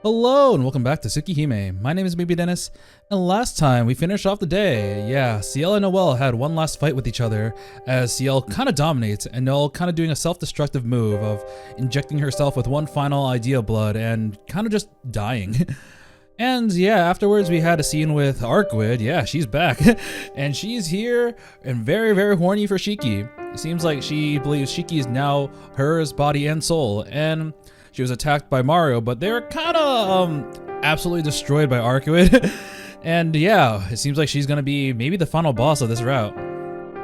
Hello and welcome back to Tsukihime. My name is Baby Dennis, and last time we finished off the day. Yeah, Ciel and Noelle had one last fight with each other as Ciel kind of dominates and Noelle kind of doing a self-destructive move of injecting herself with one final idea blood and kind of just dying. And yeah, afterwards we had a scene with Arcueid. Yeah, she's back and she's here and very, very horny for Shiki. It seems like she believes Shiki is now hers, body and soul, and she was attacked by Mahoyo, but they were kind of absolutely destroyed by Arcueid. And yeah, it seems like she's gonna be maybe the final boss of this route.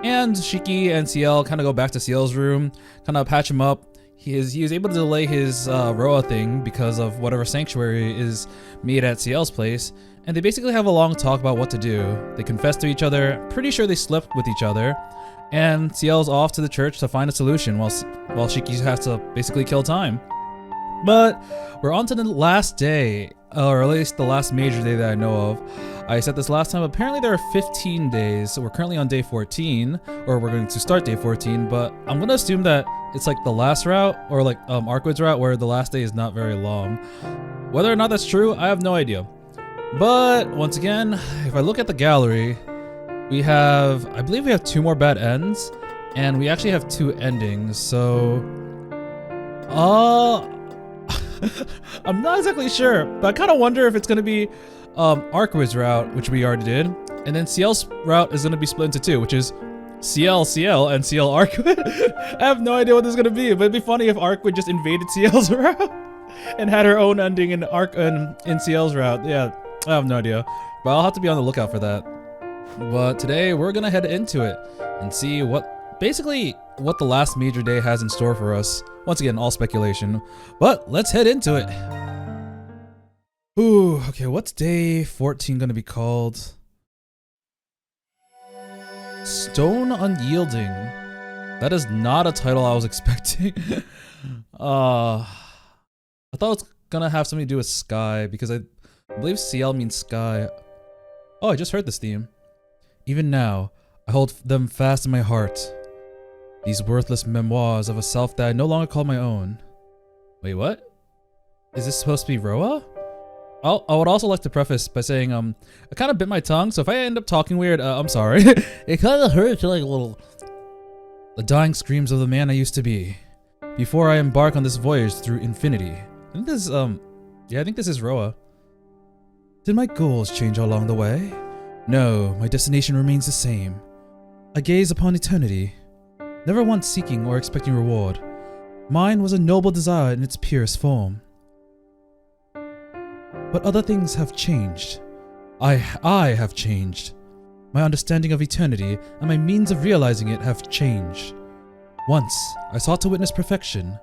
And Shiki and Ciel kind of go back to Ciel's room, kind of patch him up. He was able to delay his Roa thing because of whatever sanctuary is made at Ciel's place. And they basically have a long talk about what to do. They confess to each other, pretty sure they slept with each other. And Ciel's off to the church to find a solution while Shiki has to basically kill time. But we're on to the last day, or at least the last major day that I know of. I said this last time, apparently there are 15 days, so we're currently on day 14, or we're going to start day 14, but I'm going to assume that it's like the last route, or like Arcueid's route, where the last day is not very long. Whether or not that's true, I have no idea. But once again, if I look at the gallery, we have, I believe we have 2 more bad ends, and we actually have 2 endings, so I'm not exactly sure, but I kind of wonder if it's going to be Arcueid's route, which we already did, and then Ciel's route is going to be split into 2, which is Ciel, and Ciel, Arcueid. I have no idea what this is going to be, but it'd be funny if Arcueid just invaded Ciel's route and had her own ending in Ciel's route. Yeah, I have no idea, but I'll have to be on the lookout for that. But today we're going to head into it and see what the last major day has in store for us. Once again, all speculation, but let's head into it. Ooh, okay, what's day 14 gonna be called? Stone Unyielding. That is not a title I was expecting. I thought it was gonna have something to do with sky, because I believe Ciel means sky. Oh, I just heard this theme. Even now, I hold them fast in my heart. These worthless memoirs of a self that I no longer call my own. Wait, what? Is this supposed to be Roa? I would also like to preface by saying, I kind of bit my tongue, so if I end up talking weird, I'm sorry. It kind of hurts like a little. The dying screams of the man I used to be. Before I embark on this voyage through infinity. I think this I think this is Roa. Did my goals change along the way? No, my destination remains the same. I gaze upon eternity, never once seeking or expecting reward. Mine was a noble desire in its purest form. But other things have changed. I have changed. My understanding of eternity and my means of realizing it have changed. Once, I sought to witness perfection.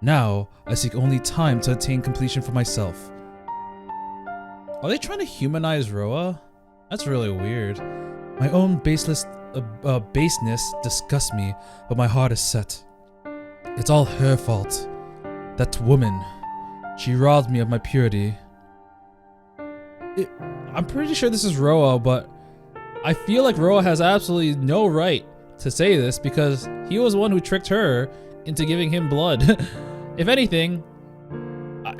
Now, I seek only time to attain completion for myself. Are they trying to humanize Roa? That's really weird. My own baseness disgusts me, but my heart is set. It's all her fault. That woman. She robbed me of my purity. I'm pretty sure this is Roa, but I feel like Roa has absolutely no right to say this because he was the one who tricked her into giving him blood. If anything,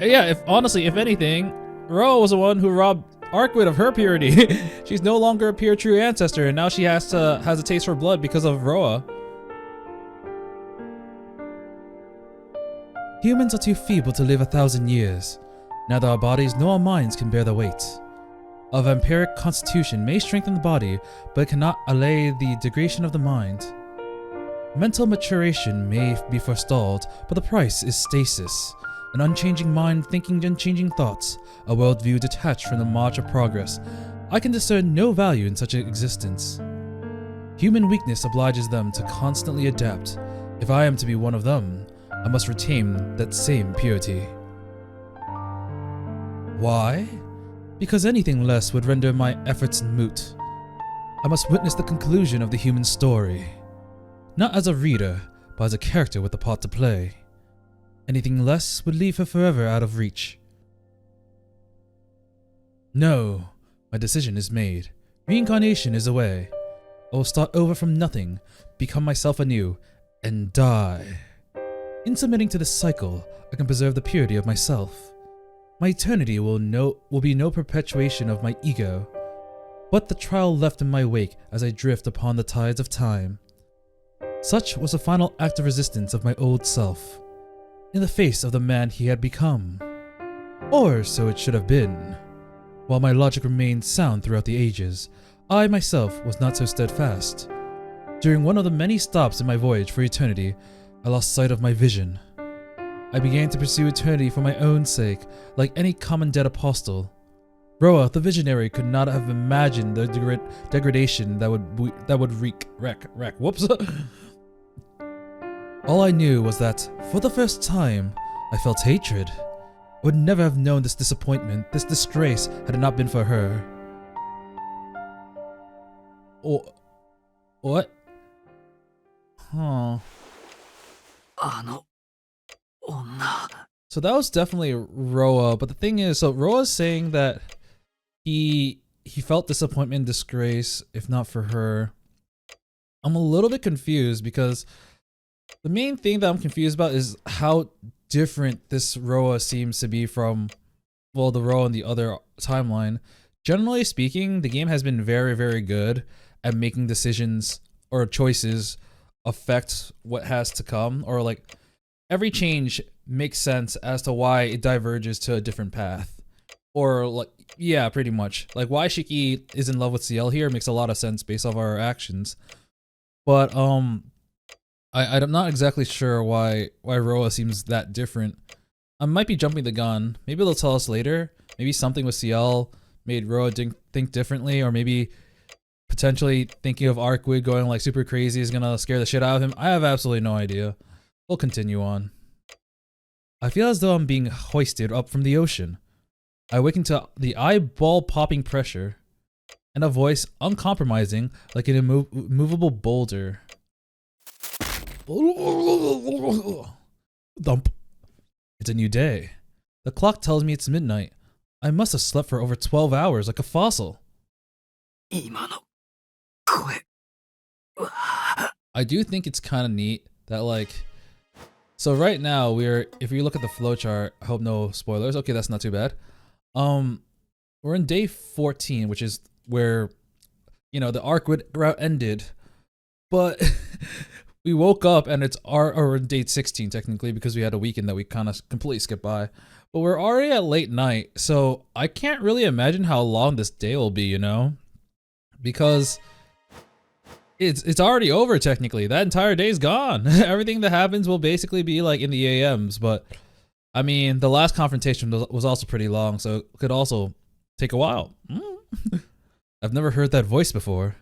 if anything, Roa was the one who robbed Arcueid of her purity. She's no longer a pure true ancestor, and now she has a taste for blood because of Roa. Humans are too feeble to live 1,000 years. Neither our bodies nor our minds can bear the weight. A vampiric constitution may strengthen the body, but it cannot allay the degradation of the mind. Mental maturation may be forestalled, but the price is stasis. An unchanging mind thinking unchanging thoughts, a worldview detached from the march of progress. I can discern no value in such an existence. Human weakness obliges them to constantly adapt. If I am to be one of them, I must retain that same purity. Why? Because anything less would render my efforts moot. I must witness the conclusion of the human story. Not as a reader, but as a character with a part to play. Anything less would leave her forever out of reach. No, my decision is made. Reincarnation is a way. I will start over from nothing, become myself anew, and die. In submitting to this cycle, I can preserve the purity of myself. My eternity will be no perpetuation of my ego, but the trial left in my wake as I drift upon the tides of time. Such was the final act of resistance of my old self, in the face of the man he had become. Or so it should have been. While my logic remained sound throughout the ages, I myself was not so steadfast. During one of the many stops in my voyage for eternity, I lost sight of my vision. I began to pursue eternity for my own sake, like any common dead apostle. Roa, the visionary, could not have imagined the degradation that would wreak. Whoops. All I knew was that, for the first time, I felt hatred. I would never have known this disappointment, this disgrace, had it not been for her. Oh, what? Huh. So that was definitely Roa, but the thing is, so Roa's saying that he felt disappointment and disgrace, if not for her. I'm a little bit confused because the main thing that I'm confused about is how different this Roa seems to be from, well, the Roa in the other timeline. Generally speaking, the game has been very, very good at making decisions or choices affect what has to come, or like every change makes sense as to why it diverges to a different path. Or like, yeah, pretty much. Like why Shiki is in love with Ciel here makes a lot of sense based off our actions. But I'm not exactly sure why Roa seems that different. I might be jumping the gun. Maybe they'll tell us later. Maybe something with Ciel made Roa think differently, or maybe potentially thinking of Arcueid going like super crazy is gonna scare the shit out of him. I have absolutely no idea. We'll continue on. I feel as though I'm being hoisted up from the ocean. I awaken to the eyeball-popping pressure and a voice uncompromising like an immovable boulder. Thump. It's a new day. The clock tells me it's midnight. I must have slept for over 12 hours like a fossil. I do think it's kind of neat that like, so right now if you look at the flowchart, I hope no spoilers. Okay, that's not too bad. We're in day 14, which is where, you know, the Arcueid route ended, but we woke up and it's or day 16 technically because we had a weekend that we kind of completely skipped by. But we're already at late night, so I can't really imagine how long this day will be, you know? Because it's already over technically. That entire day's gone. Everything that happens will basically be like in the AMs, but I mean, the last confrontation was also pretty long, so it could also take a while. I've never heard that voice before.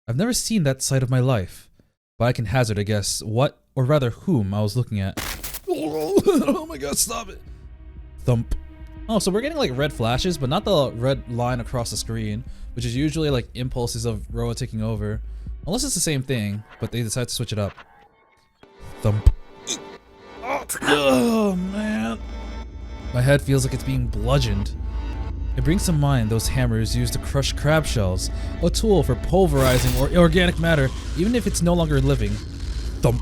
I've never seen that side of my life, but I can hazard a guess what, or rather whom, I was looking at. Oh my god, stop it. Thump. Oh, so we're getting like red flashes, but not the red line across the screen, which is usually like impulses of Roa taking over. Unless it's the same thing, but they decide to switch it up. Thump. Oh man. My head feels like it's being bludgeoned. It brings to mind those hammers used to crush crab shells, a tool for pulverizing or organic matter, even if it's no longer living. Thump.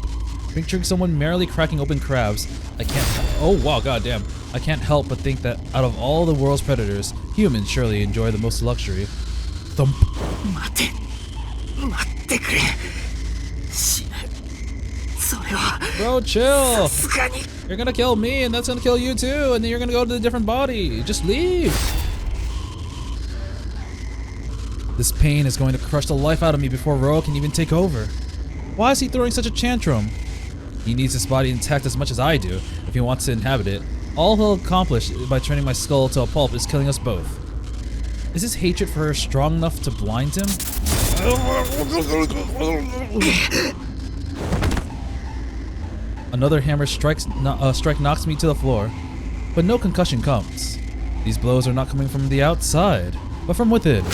Picturing someone merrily cracking open crabs, I can't. Oh wow, goddamn! I can't help but think that out of all the world's predators, humans surely enjoy the most luxury. Thump. Bro, chill. You're gonna kill me, and that's gonna kill you too, and then you're gonna go to a different body. Just leave. This pain is going to crush the life out of me before Roa can even take over. Why is he throwing such a tantrum? He needs his body intact as much as I do if he wants to inhabit it. All he'll accomplish by turning my skull to a pulp is killing us both. Is his hatred for her strong enough to blind him? Another hammer strike knocks me to the floor, but no concussion comes. These blows are not coming from the outside, but from within.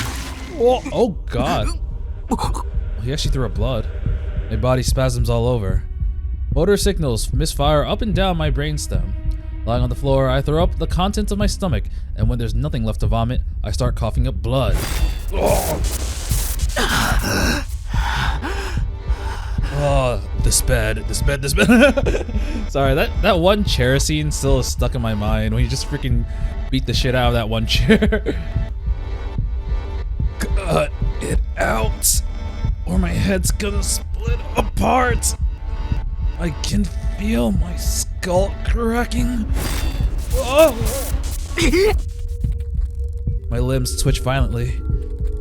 Oh god. He actually threw up blood. My body spasms all over. Motor signals misfire up and down my brainstem. Lying on the floor, I throw up the contents of my stomach, and when there's nothing left to vomit, I start coughing up blood. Oh, this bed. Sorry, that one chair scene still is stuck in my mind when you just freaking beat the shit out of that one chair. Cut it out, or my head's gonna split apart. I can feel my skull cracking. Oh. My limbs twitch violently,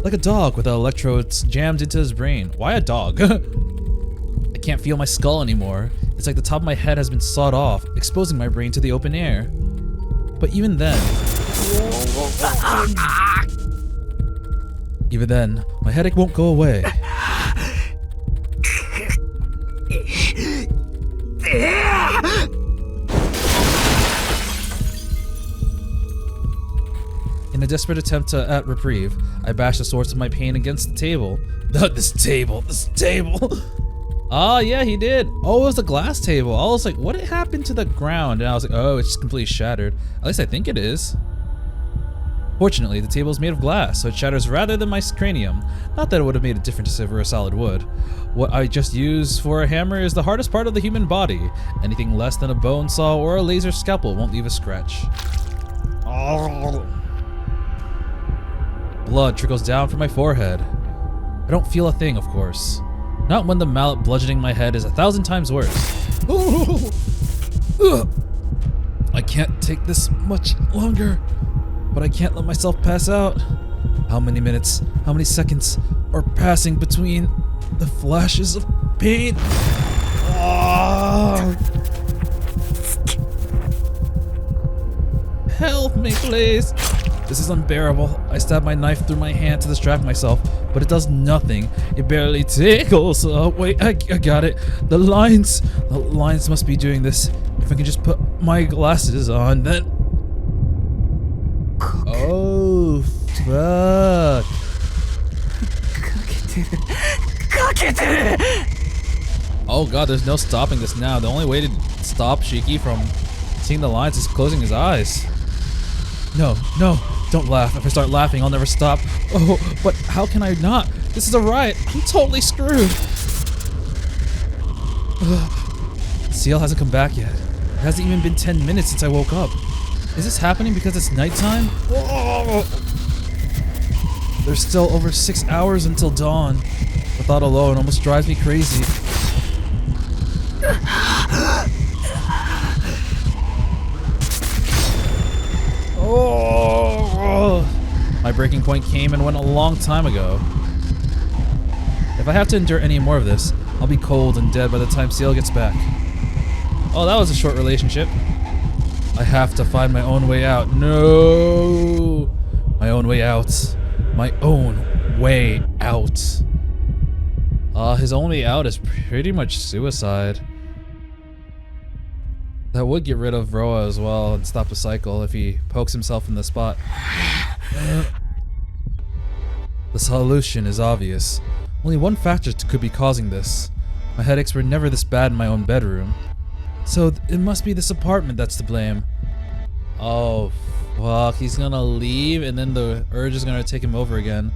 like a dog with electrodes jammed into his brain. Why a dog? I can't feel my skull anymore. It's like the top of my head has been sawed off, exposing my brain to the open air. But even then, my headache won't go away. In a desperate attempt at reprieve, I bash the source of my pain against the table. This table. Ah, yeah, he did. Oh, it was the glass table. I was like, what happened to the ground? And I was like, oh, it's just completely shattered. At least I think it is. Fortunately, the table is made of glass, so it shatters rather than my cranium. Not that it would have made a difference if it were solid wood. What I just used for a hammer is the hardest part of the human body. Anything less than a bone saw or a laser scalpel won't leave a scratch. Oh. Blood trickles down from my forehead. I don't feel a thing, of course. Not when the mallet bludgeoning my head is 1,000 times worse. I can't take this much longer, but I can't let myself pass out. How many minutes, how many seconds are passing between the flashes of pain? Oh. Help me, please. This is unbearable. I stab my knife through my hand to distract myself, but it does nothing. It barely tickles. Oh, wait, I got it. The lines must be doing this. If I can just put my glasses on, then... Oh, fuck. Oh god, there's no stopping this now. The only way to stop Shiki from seeing the lines is closing his eyes. No, don't laugh. If I start laughing, I'll never stop. Oh, but how can I not? This is a riot. I'm totally screwed. Ciel hasn't come back yet. It hasn't even been 10 minutes since I woke up. Is this happening because it's nighttime? Whoa. There's still over 6 hours until dawn. The thought alone almost drives me crazy. Oh, my breaking point came and went a long time ago. If I have to endure any more of this, I'll be cold and dead by the time Ciel gets back. Oh, that was a short relationship. I have to find my own way out. No! My own way out. My own way out. His only out is pretty much suicide. That would get rid of Roa as well and stop the cycle if he pokes himself in the spot. The solution is obvious. Only one factor could be causing this. My headaches were never this bad in my own bedroom. So it must be this apartment that's to blame. Oh, fuck. He's gonna leave and then the urge is gonna take him over again.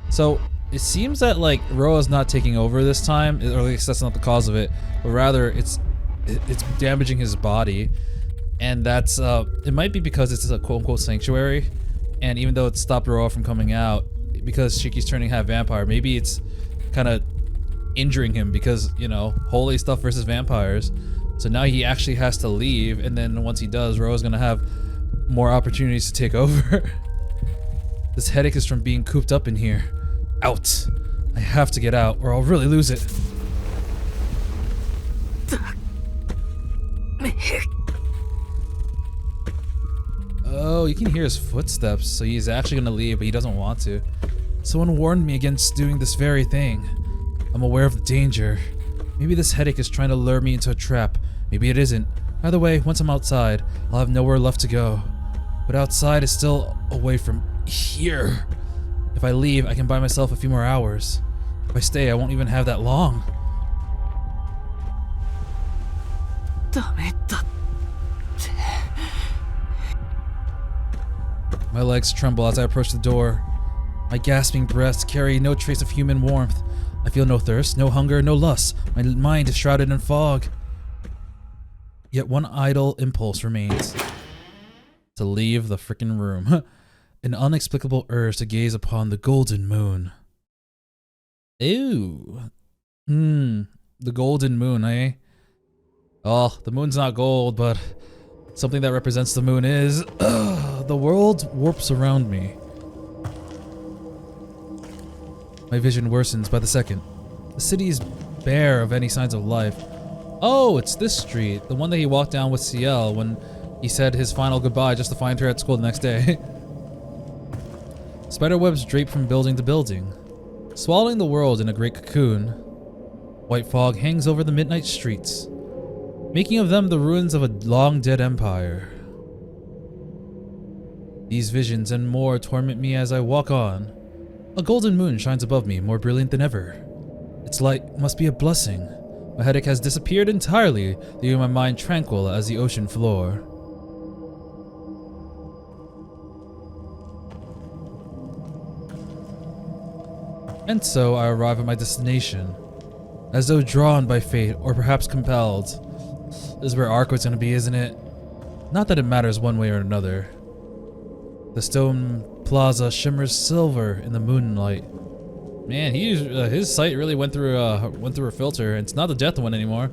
So it seems that, like, Roa's not taking over this time, or at least that's not the cause of it, but rather it's damaging his body, and that's it might be because it's a quote-unquote sanctuary, and even though it stopped Roa from coming out because Shiki's turning half vampire, maybe it's kind of injuring him because, you know, holy stuff versus vampires. So now he actually has to leave, and then once he does, Roa's gonna have more opportunities to take over. This headache is from being cooped up in here. Out. I have to get out or I'll really lose it. Oh, you can hear his footsteps, so he's actually gonna leave, but he doesn't want to. Someone warned me against doing this very thing. I'm aware of the danger. Maybe this headache is trying to lure me into a trap. Maybe it isn't. Either way, once I'm outside, I'll have nowhere left to go. But outside is still away from here. If I leave, I can buy myself a few more hours. If I stay, I won't even have that long. My legs tremble as I approach the door. My gasping breaths carry no trace of human warmth. I feel no thirst, no hunger, no lust. My mind is shrouded in fog. Yet one idle impulse remains. To leave the frickin' room. An inexplicable urge to gaze upon the golden moon. Ew. The golden moon, eh? Oh, the moon's not gold, but something that represents the moon is. The world warps around me. My vision worsens by the second. The city is bare of any signs of life. Oh, it's this street, the one that he walked down with Ciel when he said his final goodbye just to find her at school the next day. Spiderwebs drape from building to building, swallowing the world in a great cocoon. White fog hangs over the midnight streets, making of them the ruins of a long-dead empire. These visions and more torment me as I walk on. A golden moon shines above me, more brilliant than ever. Its light must be a blessing. My headache has disappeared entirely, leaving my mind tranquil as the ocean floor. And so I arrive at my destination, as though drawn by fate or perhaps compelled. This is where Arcueid's gonna be, isn't it? Not that it matters one way or another. The stone plaza shimmers silver in the moonlight. Man, his sight really went through a filter, and it's not the death one anymore.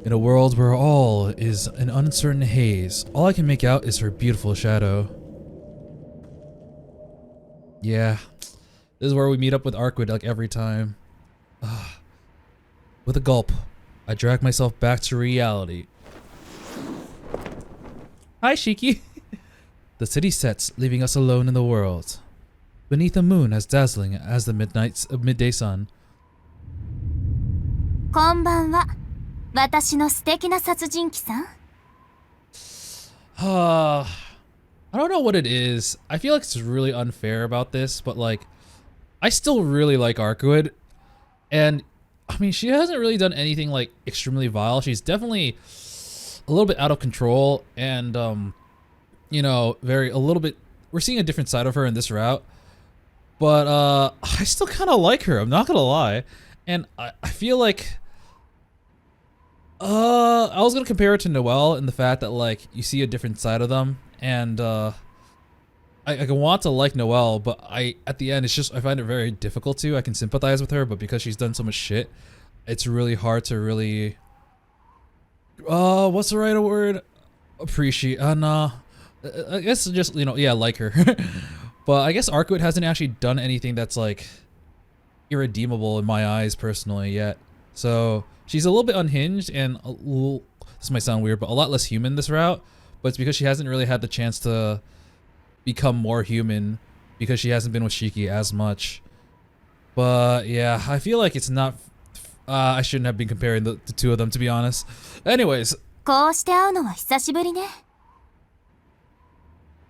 In a world where all is an uncertain haze, all I can make out is her beautiful shadow. Yeah, this is where we meet up with Arcueid like every time. With a gulp, I drag myself back to reality. Hi, Shiki. The city sets, leaving us alone in the world, beneath a moon as dazzling as the midday sun. こんばんは。私の素敵な殺人鬼さん。I don't know what it is. I feel like it's really unfair about this, but like, I still really like Arcueid, and I mean, she hasn't really done anything like extremely vile. She's definitely a little bit out of control, and you know, we're seeing a different side of her in this route, but I still kind of like her, I'm not gonna lie. And I feel like I was gonna compare it to Noelle in the fact that like you see a different side of them, and I can want to like Noelle, but at the end it's just I find it very difficult to. I can sympathize with her, but because she's done so much shit, it's really hard to really what's the right word? Appreciate. Nah. I guess just, you know, yeah, like her. But I guess Arcueid hasn't actually done anything that's like irredeemable in my eyes personally yet. So she's a little bit unhinged and this might sound weird, but a lot less human this route. But it's because she hasn't really had the chance to become more human because she hasn't been with Shiki as much. But yeah, I feel like it's not. I shouldn't have been comparing the two of them, to be honest. Anyways. こうして会うのは久しぶりね。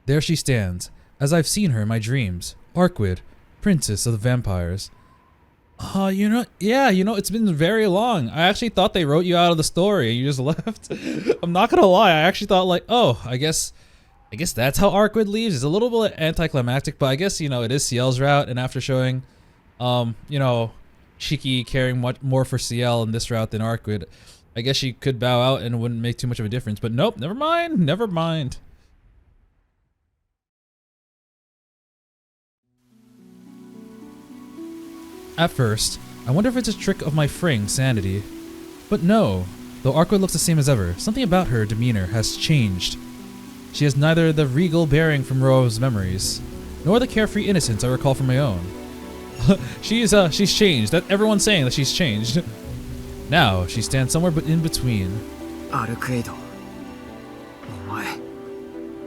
There she stands, as I've seen her in my dreams. Arcueid, princess of the vampires. You know, it's been very long. I actually thought they wrote you out of the story and you just left. I'm not gonna lie, I actually thought like, oh, I guess that's how Arcueid leaves. It's a little bit anticlimactic, but I guess, you know, it is Ciel's route, and after showing, you know, Shiki caring much more for Ciel in this route than Arcueid, I guess she could bow out and it wouldn't make too much of a difference. But nope, never mind. At first, I wonder if it's a trick of my fraying sanity. But no, though Arcueid looks the same as ever, something about her demeanor has changed. She has neither the regal bearing from Ro's memories, nor the carefree innocence I recall from my own. she's changed. That everyone's saying that she's changed. Now, she stands somewhere but in between. Arcueid, お前、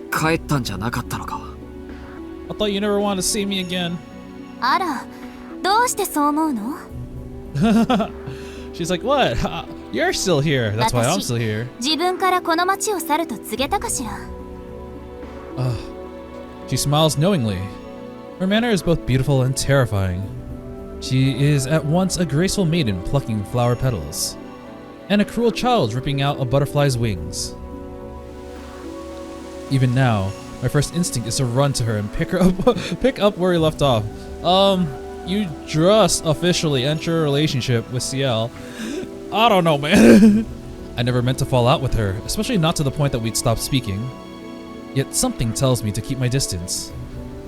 帰ったんじゃなかったのか? I thought you never wanted to see me again. あら、どうしてそう思うの? She's like, what? You're still here. That's why I'm still here. 自分からこの町を去ると告げたかしら? She smiles knowingly. Her manner is both beautiful and terrifying. She is at once a graceful maiden plucking flower petals, and a cruel child ripping out a butterfly's wings. Even now, my first instinct is to run to her and pick up where we left off. you just officially enter a relationship with Ciel. I don't know, man. I never meant to fall out with her, especially not to the point that we'd stop speaking. Yet something tells me to keep my distance.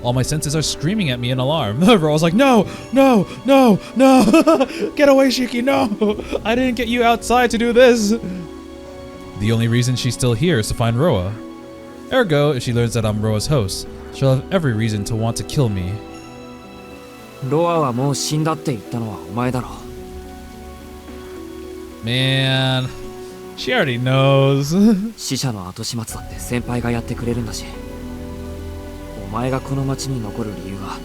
All my senses are screaming at me in alarm. Roa's like, no, no, no, no. Get away, Shiki, no. I didn't get you outside to do this. The only reason she's still here is to find Roa. Ergo, if she learns that I'm Roa's host, she'll have every reason to want to kill me. ロアはもう死んだって言ったのはお前だろ。Man, she already knows. 死者の後始末だって先輩がやってくれるんだし。お前がこの町に残る理由は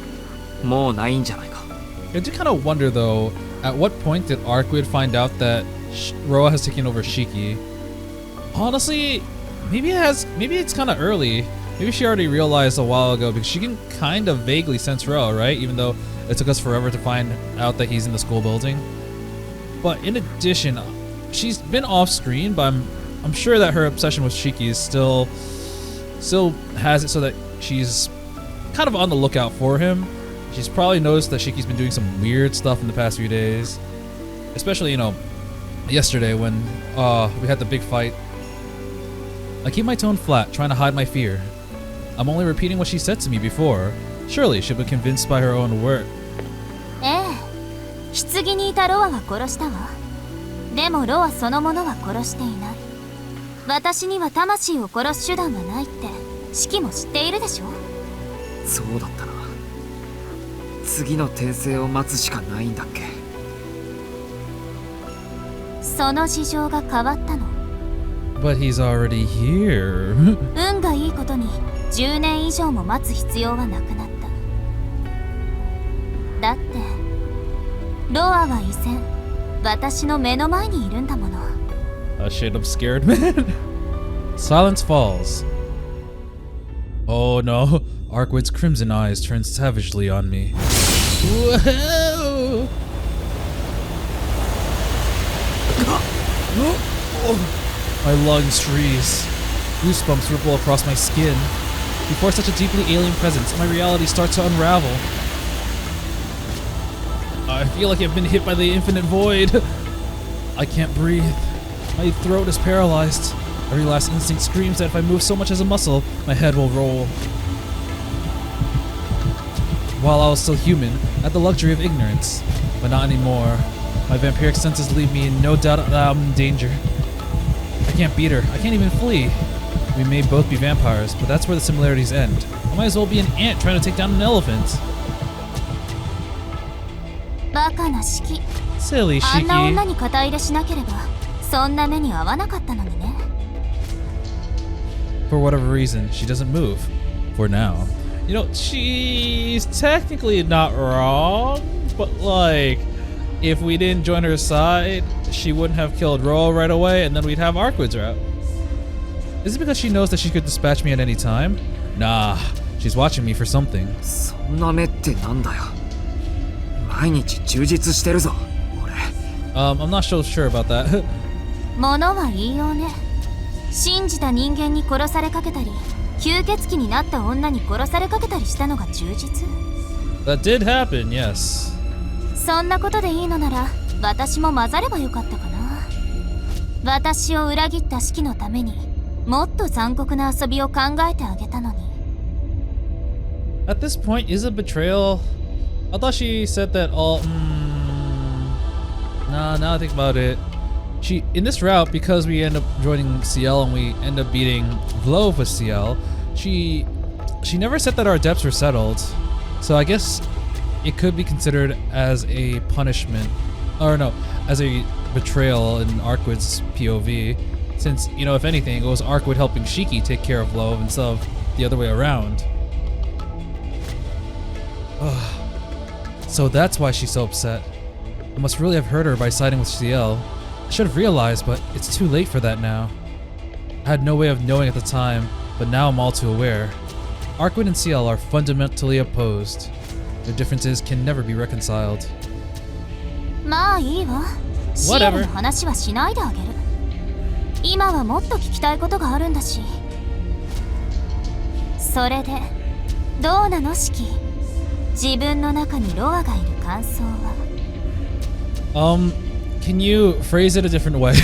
もうないんじゃないか。I do kind of wonder though, at what point did Arcueid find out that Roa has taken over Shiki? Honestly, maybe it's kind of early. Maybe she already realized a while ago because she can kind of vaguely sense Roa, right? Even though it took us forever to find out that he's in the school building. But in addition, she's been off screen, but I'm sure that her obsession with Shiki is still has it so that she's kind of on the lookout for him. She's probably noticed that Shiki's been doing some weird stuff in the past few days. Especially, yesterday when we had the big fight. I keep my tone flat, trying to hide my fear. I'm only repeating what she said to me before. Surely she'll be convinced by her own word. 棺にいたロアが殺したわ。でもロアそのものは殺していない。私には魂を殺す手段がないってシキも知っているでしょ。そうだったな。次の転生を待つしかないんだっけ。その事情が変わったの。But he's already here. 運がいいことに10年以上も待つ必要はなくなった。だってロアは依然私の目の前にいるんだもの。A shit, I'm scared, man. Silence falls. Oh no, Arcueid's crimson eyes turn savagely on me. Whoa! My lungs freeze. Goosebumps ripple across my skin. Before such a deeply alien presence, my reality starts to unravel. I feel like I've been hit by the infinite void. I can't breathe. My throat is paralyzed. Every last instinct screams that if I move so much as a muscle, my head will roll. While I was still human, I had the luxury of ignorance. But not anymore. My vampiric senses leave me in no doubt that I'm in danger. I can't beat her. I can't even flee. We may both be vampires, but that's where the similarities end. I might as well be an ant trying to take down an elephant. バカなシキ。 Silly あんな Shiki. 女に肩入れしなければそんな目に遭わなかったのにね。 For whatever reason, she doesn't move. For now. She's technically not wrong, but if we didn't join her side, she wouldn't have killed Roa right away, and then we'd have Arcueid's route. Is it because she knows that she could dispatch me at any time? Nah, she's watching me for something. そんな目ってなんだよ。毎日充実してるぞ、俺。I'm not so sure about that. 物は言いようね。信じた人間に殺されかけたり、吸血鬼になった女に殺されかけたりしたのが充実。 That did happen, yes. そんなことでいいのなら、私も混ざればよかったかな。私を裏切ったシキのために、もっと残酷な遊びを考えてあげたのに。At this point, is it betrayal? I thought she said that all. Nah, now I think about it. In this route, because we end up joining Ciel and we end up beating Vlove with Ciel, she never said that our debts were settled. So I guess it could be considered as a punishment, or no, as a betrayal in Arcueid's POV. Since, if anything, it was Arcueid helping Shiki take care of Vlove instead of the other way around. So that's why she's so upset. I must really have hurt her by siding with Ciel. I should have realized, but it's too late for that now. I had no way of knowing at the time, but now I'm all too aware. Arcueid and Ciel are fundamentally opposed. Their differences can never be reconciled. まあいいわ。シエルの話はしないであげる。今はもっと聞きたいことがあるんだし。それで、どうなのシキ？自分の中にロアがいる感想は Can you phrase it a different way?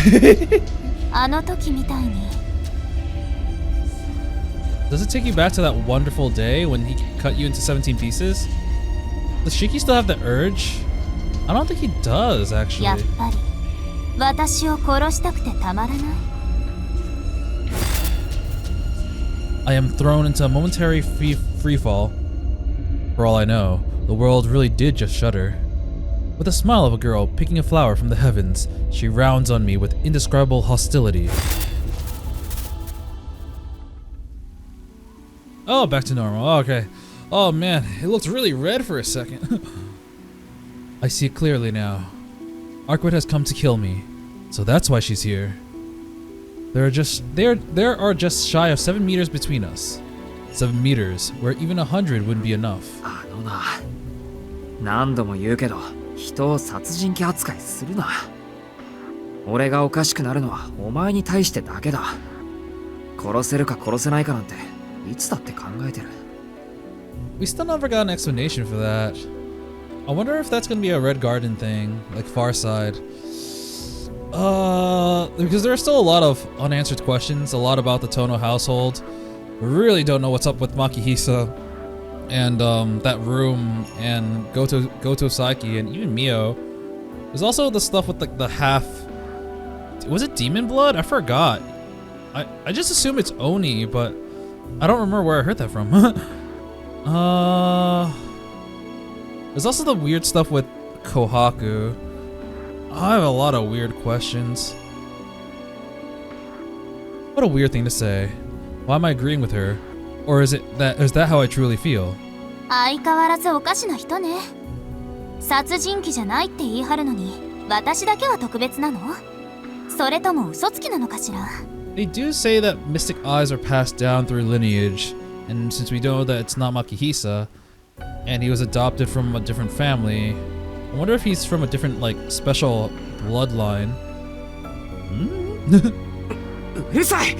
あの時みたいに Does it take you back to that wonderful day when he cut you into 17 pieces? Does Shiki still have the urge? I don't think he does, やっ actually. ぱり私を殺したくてたまらない I am thrown into a momentary free fall. For all I know, the world really did just shudder. With the smile of a girl picking a flower from the heavens, she rounds on me with indescribable hostility. Oh, back to normal. Oh, okay. Oh man, it looked really red for a second. I see it clearly now. Arcueid has come to kill me, so that's why she's here. There are just shy of 7 meters between us. 7 meters, where even 100 wouldn't be enough. あのな、何度も言うけど人を殺人鬼扱いするな。俺がおかしくなるのはお前に対してだけだ。殺せるか殺せないかなんていつだって考えてる。We still never got an explanation for that. I wonder if that's gonna be a Red Garden thing, like Far Side. Because there are still a lot of unanswered questions, a lot about the Tohno household. We really don't know what's up with Makihisa and that room and Goto Saiki and even Mio. There's also the stuff with like the half. Was it demon blood? I forgot. I just assume it's Oni, but I don't remember where I heard that from. There's also the weird stuff with Kohaku. I have a lot of weird questions. What a weird thing to say. Why am I agreeing with her? Or is that how I truly feel? 相変わらずおかしな人ね。殺人鬼じゃないって言い張るのに、私だけは特別なの？それとも嘘つきなのかしら？ They do say that mystic eyes are passed down through lineage, and since we know that it's not Makihisa, and he was adopted from a different family, I wonder if he's from a different, like, special bloodline. うるさい。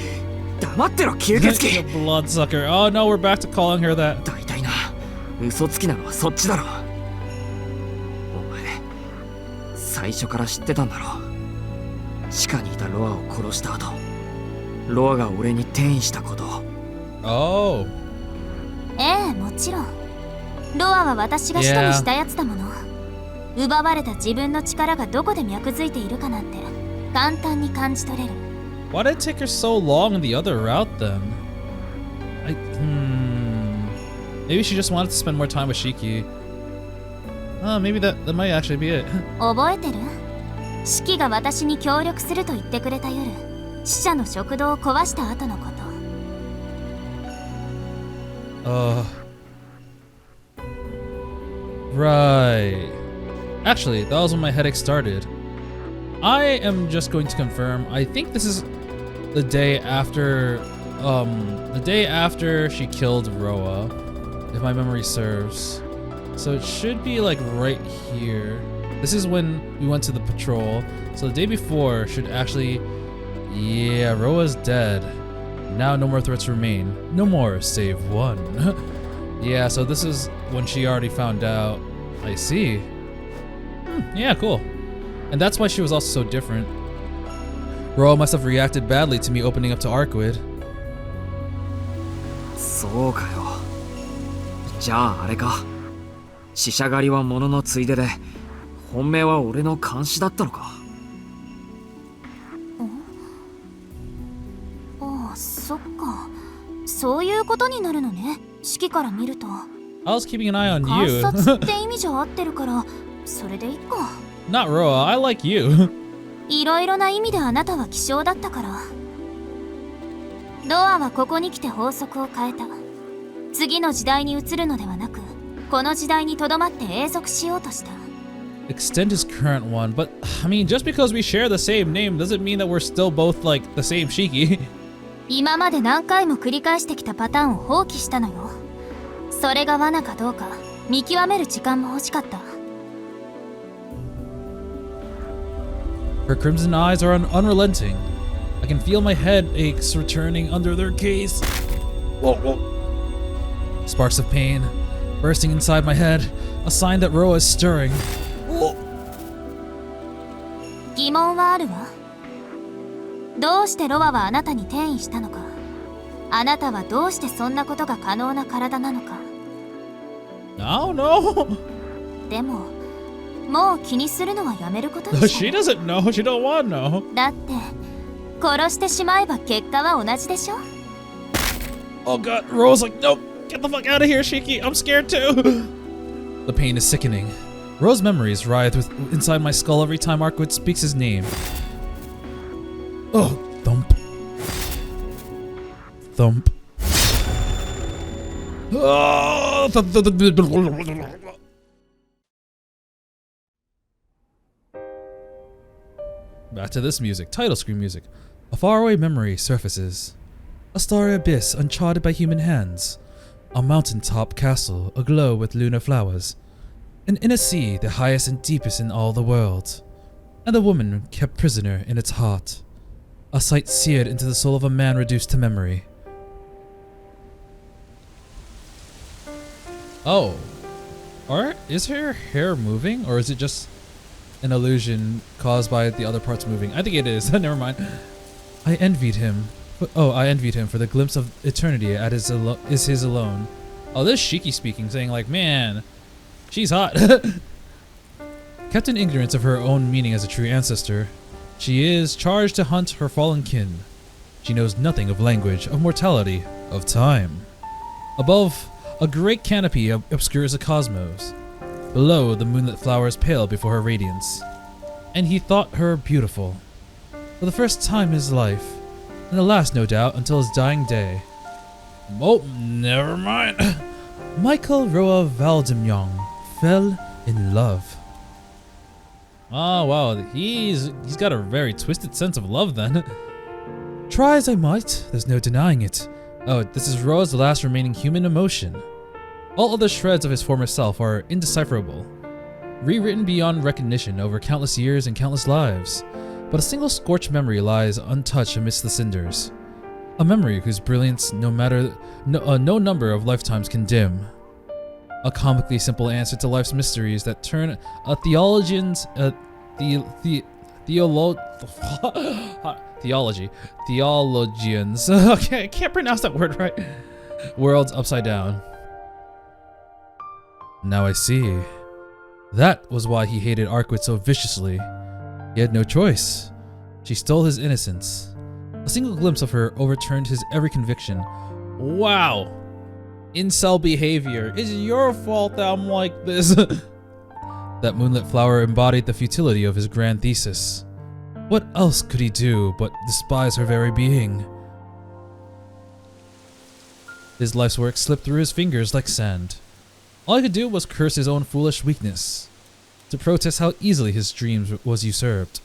黙ってろ吸血鬼。 Bloodsucker. Oh no, we're back to calling her that. 大体な、嘘つきなのはそっちだろ。お前、最初から知ってたんだろ。地下にいたロアを殺した後、ロアが俺に転移したことを。Oh. ええ、もちろん。ロアは私が使徒にしたやつだもの。奪われた自分の力がどこで脈づいているかなんて簡単に感じ取れる。Why did it take her so long in the other route then? Maybe she just wanted to spend more time with Shiki. Maybe that might actually be it. 覚えてる？シキが私に協力すると言ってくれた夜、死者の食堂を壊した後のこと。Right. Actually, that was when my headache started. I am just going to confirm. I think this is the day after she killed Roa, if my memory serves. So it should be like right here. This is when we went to the patrol. So the day before should actually, yeah, Roa's dead. Now no more threats remain. No more, save one. Yeah, so this is when she already found out. I see. Yeah, cool. And that's why she was also so different. Roa must have reacted badly to me opening up to Arcueid. そうかよ。じゃああれか。死者狩りは物のついでで、本命は俺の監視だったのか。ああ、そっか。そういうことになるのね。式から見ると。I was keeping an eye on 観 you. 察って意味じゃ合ってるから、それでいいか。Not Roa, I like you. いろいろな意味であなたは希少だったから。ロアはここに来て法則を変えた。次の時代に移るのではなく、この時代にとどまって永続しようとした。Extend his current one, but I mean, just because we share the same name doesn't mean that we're still both like the same Shiki. 今まで何回も繰り返してきたパターンを放棄したのよ。それが罠かどうか見極める時間も欲しかった。Her crimson eyes are unrelenting. I can feel my headaches returning under their gaze. Whoa, whoa. Sparks of pain, Bursting inside my head, a sign that Roa is stirring. 疑問はあるわ。どうしてロアはあなたに転移したのか。あなたはどうしてそんなことが可能な体なのか。No, no. でも、もう気にするのはやめることに She した。 doesn't know. She don't want to know. だって、殺してしまえば結果は同じでしょ。 Oh god, Roa's like, no, get the fuck out of here, Shiki. I'm scared too. The pain is sickening. Roa's memories writhe inside my skull every time Arcueid speaks his name. Oh, thump. Thump. Oh, back to this music, title screen music. A faraway memory surfaces. A starry abyss uncharted by human hands. A mountaintop castle aglow with lunar flowers. An inner sea, the highest and deepest in all the world. And a woman kept prisoner in its heart. A sight seared into the soul of a man reduced to memory. Oh. Is her hair moving? Or is it just an illusion caused by the other parts moving? I think it is. Never mind. I envied him. I envied him for the glimpse of eternity at his alone. Oh, this Shiki speaking, saying like, man, she's hot. Kept in ignorance of her own meaning as a true ancestor, she is charged to hunt her fallen kin. She knows nothing of language, of mortality, of time. Above, a great canopy obscures the cosmos. Below, the moonlit flowers pale before her radiance. And he thought her beautiful. For the first time in his life, and the last, no doubt, until his dying day. Oh, never mind. Michael Roa Valdemyong fell in love. Oh wow, he's got a very twisted sense of love then. Try as I might, there's no denying it. Oh, this is Roa's last remaining human emotion. All other shreds of his former self are indecipherable, rewritten beyond recognition over countless years and countless lives. But a single scorched memory lies untouched amidst the cinders. A memory whose brilliance no number of lifetimes can dim. A comically simple answer to life's mysteries that turn a theologians okay, I can't pronounce that word right. Worlds upside down. Now I see. That was why he hated Arcueid so viciously. He had no choice. She stole his innocence. A single glimpse of her overturned his every conviction. Wow. Incel behavior. It's your fault that I'm like this. That moonlit flower embodied the futility of his grand thesis. What else could he do but despise her very being? His life's work slipped through his fingers like sand. All he could do was curse his own foolish weakness, to protest how easily his dreams was usurped.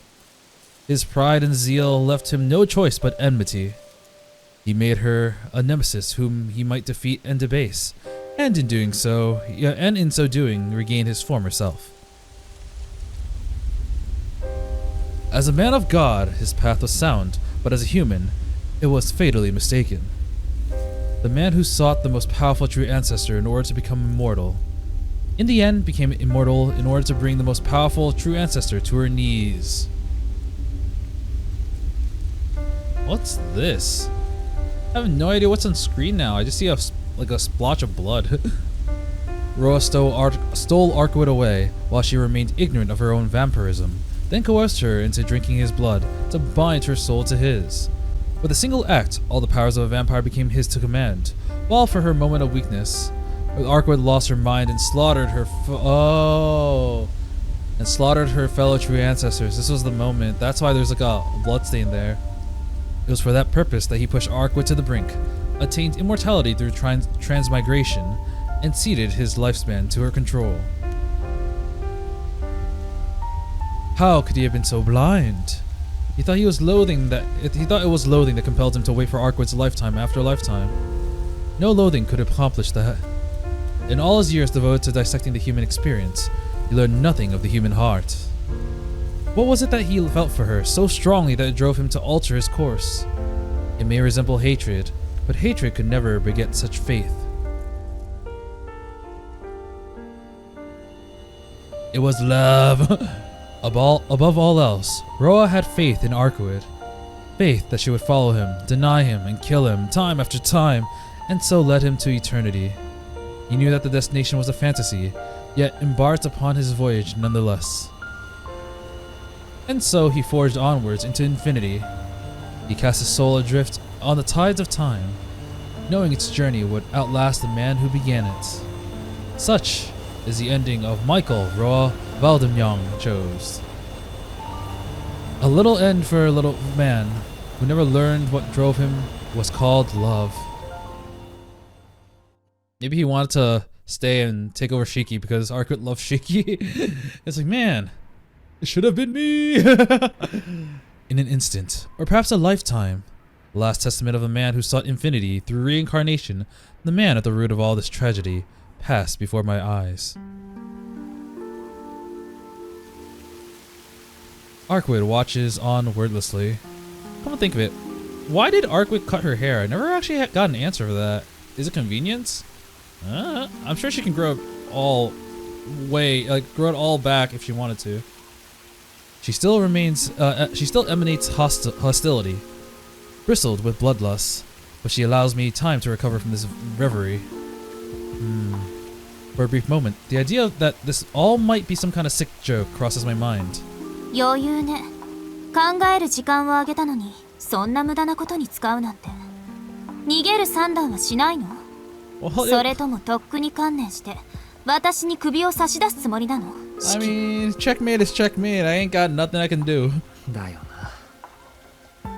His pride and zeal left him no choice but enmity. He made her a nemesis whom he might defeat and debase, and in so doing, regain his former self. As a man of God, his path was sound, but as a human, it was fatally mistaken. The man who sought the most powerful true ancestor in order to become immortal, in the end became immortal in order to bring the most powerful true ancestor to her knees. What's this? I have no idea what's on screen now. I just see a splotch of blood. Roa stole Arcueid away while she remained ignorant of her own vampirism, then coerced her into drinking his blood to bind her soul to his. With a single act, all the powers of a vampire became his to command, while for her moment of weakness, Arcueid lost her mind and slaughtered her fellow true ancestors. This was the moment. That's why there's like a bloodstain there. It was for that purpose that he pushed Arcueid to the brink, attained immortality through transmigration, and ceded his lifespan to her control. How could he have been so blind? He thought it was loathing that compelled him to wait for Arcueid's lifetime after lifetime. No loathing could accomplish that. In all his years devoted to dissecting the human experience, he learned nothing of the human heart. What was it that he felt for her so strongly that it drove him to alter his course? It may resemble hatred, but hatred could never beget such faith. It was love. Above all else, Roa had faith in Arcueid. Faith that she would follow him, deny him, and kill him time after time, and so led him to eternity. He knew that the destination was a fantasy, yet embarked upon his voyage nonetheless. And so he forged onwards into infinity. He cast his soul adrift on the tides of time, knowing its journey would outlast the man who began it. Such is the ending of Michael Roa Valdemjong chose. A little end for a little man who never learned what drove him was called love. Maybe he wanted to stay and take over Shiki because Arcueid loves Shiki. It's like, man, it should have been me. In an instant, or perhaps a lifetime, the last testament of a man who sought infinity through reincarnation, the man at the root of all this tragedy, passed before my eyes. Arcueid watches on wordlessly. Come to think of it, why did Arcueid cut her hair? I never actually got an answer for that. Is it convenience? I'm sure she can grow it all grow it all back if she wanted to. She still emanates hostility, bristled with bloodlust, but she allows me time to recover from this reverie. For a brief moment, the idea that this all might be some kind of sick joke crosses my mind. 余裕ね。考える時間をあげたのに、そんな無駄なことに使うなんて。逃げる算段はしないの？それともとっくに観念して、私に首を差し出すつもりなの？ I mean, checkmate is checkmate. I ain't got nothing I can do. だよな。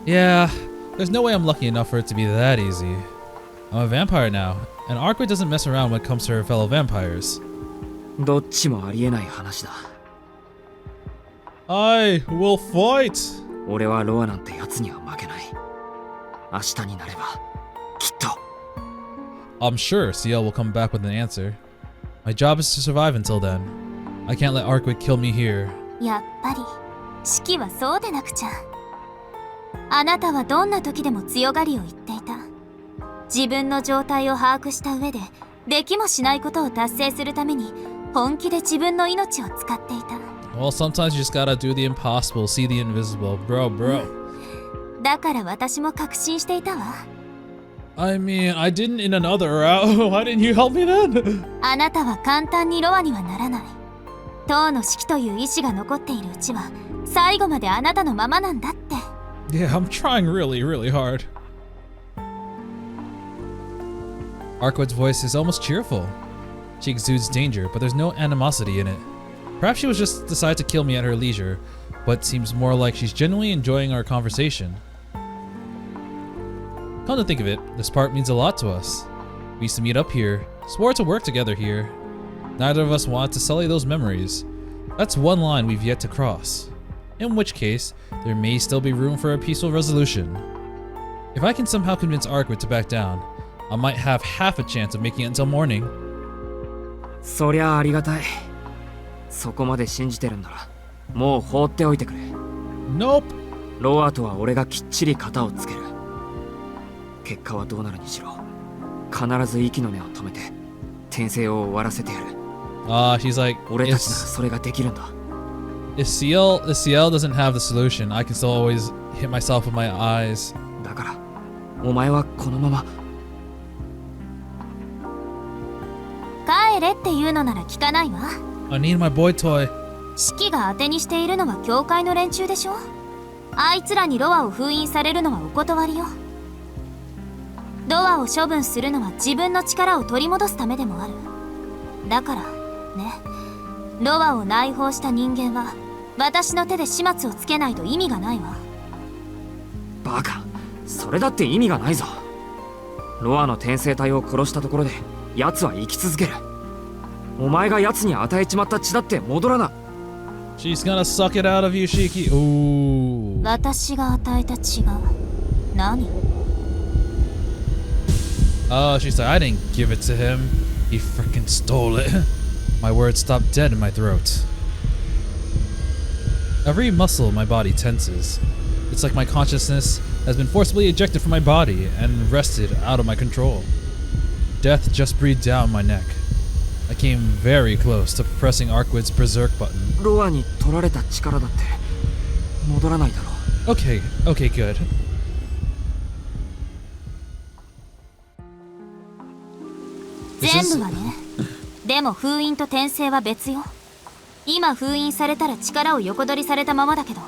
Yeah, there's no way I'm lucky enough for it to be that easy. I'm a vampire now, and Arcueid doesn't mess around when it comes to her fellow vampires. どっちもありえない話だ。I will fight! 俺はロアなんて奴には負けない。明日になれば、きっと。I'm sure Ciel will come back with an answer. My job is to survive until then. I can't let Arcueid kill me here. やっぱり、四季はそうでなくちゃ。あなたはどんな時でも強がりを言っていた。自分の状態を把握した上で、できもしないことを達成するために、本気で自分の命を使っていた。Well, sometimes you just gotta do the impossible, see the invisible, bro. だから私も確信していたわ。I mean, I didn't in another route. Why didn't you help me then? あなたは簡単にロアにはならない。塔の式という意志が残っているうちは、最後まであなたのままなんだって。Yeah, I'm trying really, really hard. Arcueid's voice is almost cheerful. She exudes danger, but there's no animosity in it. Perhaps she was just decided to kill me at her leisure, but seems more like she's genuinely enjoying our conversation. Come to think of it, this part means a lot to us. We used to meet up here, swore to work together here. Neither of us wanted to sully those memories. That's one line we've yet to cross. In which case, there may still be room for a peaceful resolution. If I can somehow convince Arcueid to back down, I might have half a chance of making it until morning. そりゃありがたい。そこまで信じてるんなら、もう放っておいてくれ。Nope. ロアとは俺がきっちり型をつける。結果はどうなるにしろ、必ず息の根を止めて、転生を終わらせてやる。She's like, 俺たちならそれができるんだ。if Ciel doesn't have the solution, I can still always hit myself with my eyes. だから、お前はこのまま。帰れっていうのなら聞かないわ。I need my boy toy. 四季が当てにしているのは教会の連中でしょ。あいつらにロアを封印されるのはお断りよ。ロアを処分するのは自分の力を取り戻すためでもある。だからね、ロアを内包した人間は私の手で始末をつけないと意味がないわ。バカ、それだって意味がないぞ。ロアの転生体を殺したところで奴は生き続ける。お前が奴に与えちまった血だって戻らな。She's gonna suck it out of you, Shiki. Ooh. 私が与えた血が何？ She said, I didn't give it to him. He freaking stole it. My words stopped dead in my throat. Every muscle in my body tenses. It's like my consciousness has been forcibly ejected from my body and wrested out of my control. Death just breathed down my neck. I came very close to pressing Arcueid's berserk button. ロアに取られた力だって戻らないだろう。 Okay, good. 全部はね。でも封印と転生は別よ。今封印されたら力を横取りされたままだけど、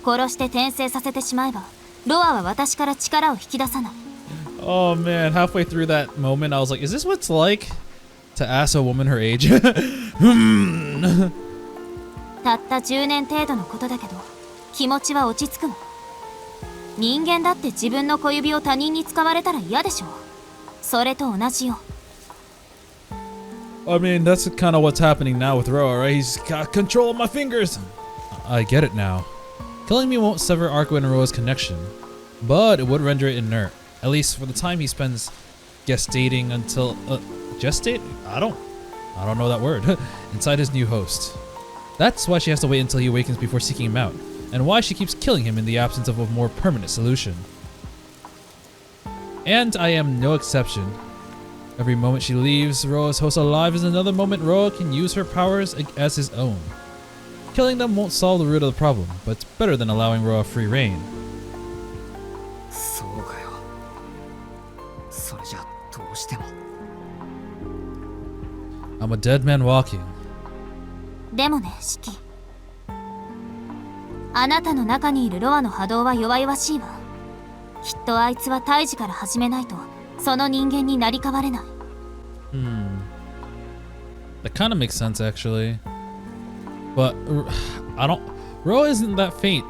殺して転生させてしまえばロアは私から力を引き出さない。 Oh man, halfway through that moment I was like, is this what it's like to ask a woman her age? たった10年程度のことだけど気持ちは落ち着くの。人間だって自分の小指を他人に使われたら嫌でしょ。それと同じよ。 I mean, that's kind of what's happening now with Roa, right? He's got control of my fingers. I get it now. Killing me won't sever Arcueid and Roa's connection, but it would render it inert, at least for the time he spends gestating until gestate? I don't know that word. Inside his new host. That's why she has to wait until he awakens before seeking him out, and why she keeps killing him in the absence of a more permanent solution. And I am no exception. Every moment she leaves Roa's host alive is another moment Roa can use her powers as his own. Killing them won't solve the root of the problem, but it's better than allowing Roa free reign. そうかよ。それじゃどうしても。 I'm a dead man walking. でもね、シキ。あなたの中にいるロアの波動は弱々しいわ。きっとあいつは胎児から始めないとその人間になり変われない。 That kind of makes sense actually. But Roa isn't that faint.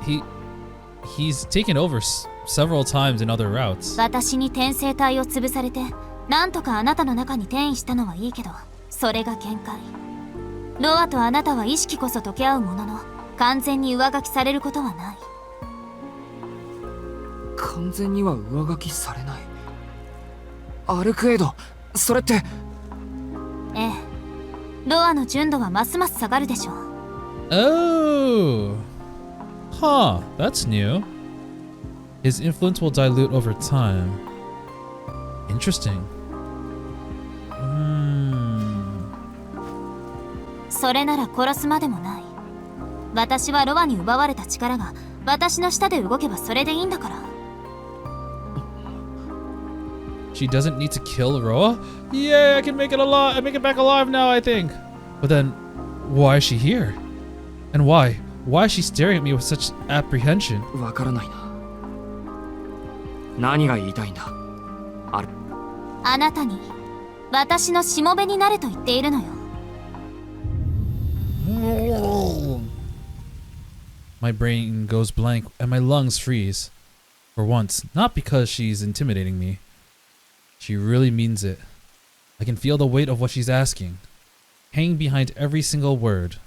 He's taken over several times in other routes. 私に転生体を潰されてなんとかあなたの中に転移したのはいいけど、それが限界。ロアとあなたは意識こそ溶け合うものの完全に上書きされることはない。完全には上書きされない。アルクエイド、それって。ええ、ロアの純度はますます下がるでしょう。 Oh, huh, that's new. His influence will dilute over time. Interesting. それなら殺すまでもない。私はロアに奪われた力が私の下で動けばそれでいいんだから。 She doesn't need to kill Roa? Yeah, I can make it alive. I make it back alive now, I think. But then, why is she here? And why? Why is she staring at me with such apprehension? わからないな。何が言いたいんだ。あなたに私のしもべになれと言っているのよ。 My brain goes blank and my lungs freeze. For once, not because she's intimidating me. She really means it. I can feel the weight of what she's asking, hanging behind every single word.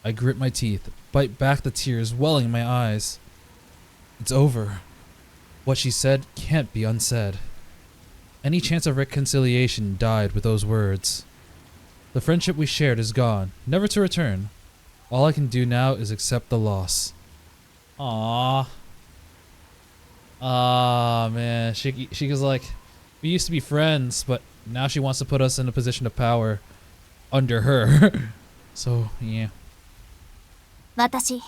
I grit my teeth, bite back the tears welling in my eyes. It's over. What she said can't be unsaid. Any chance of reconciliation died with those words. The friendship we shared is gone, never to return. All I can do now is accept the loss. Aww. Ah, man. Shika's like, we used to be friends, but now she wants to put us in a position of power under her. So, yeah. 私、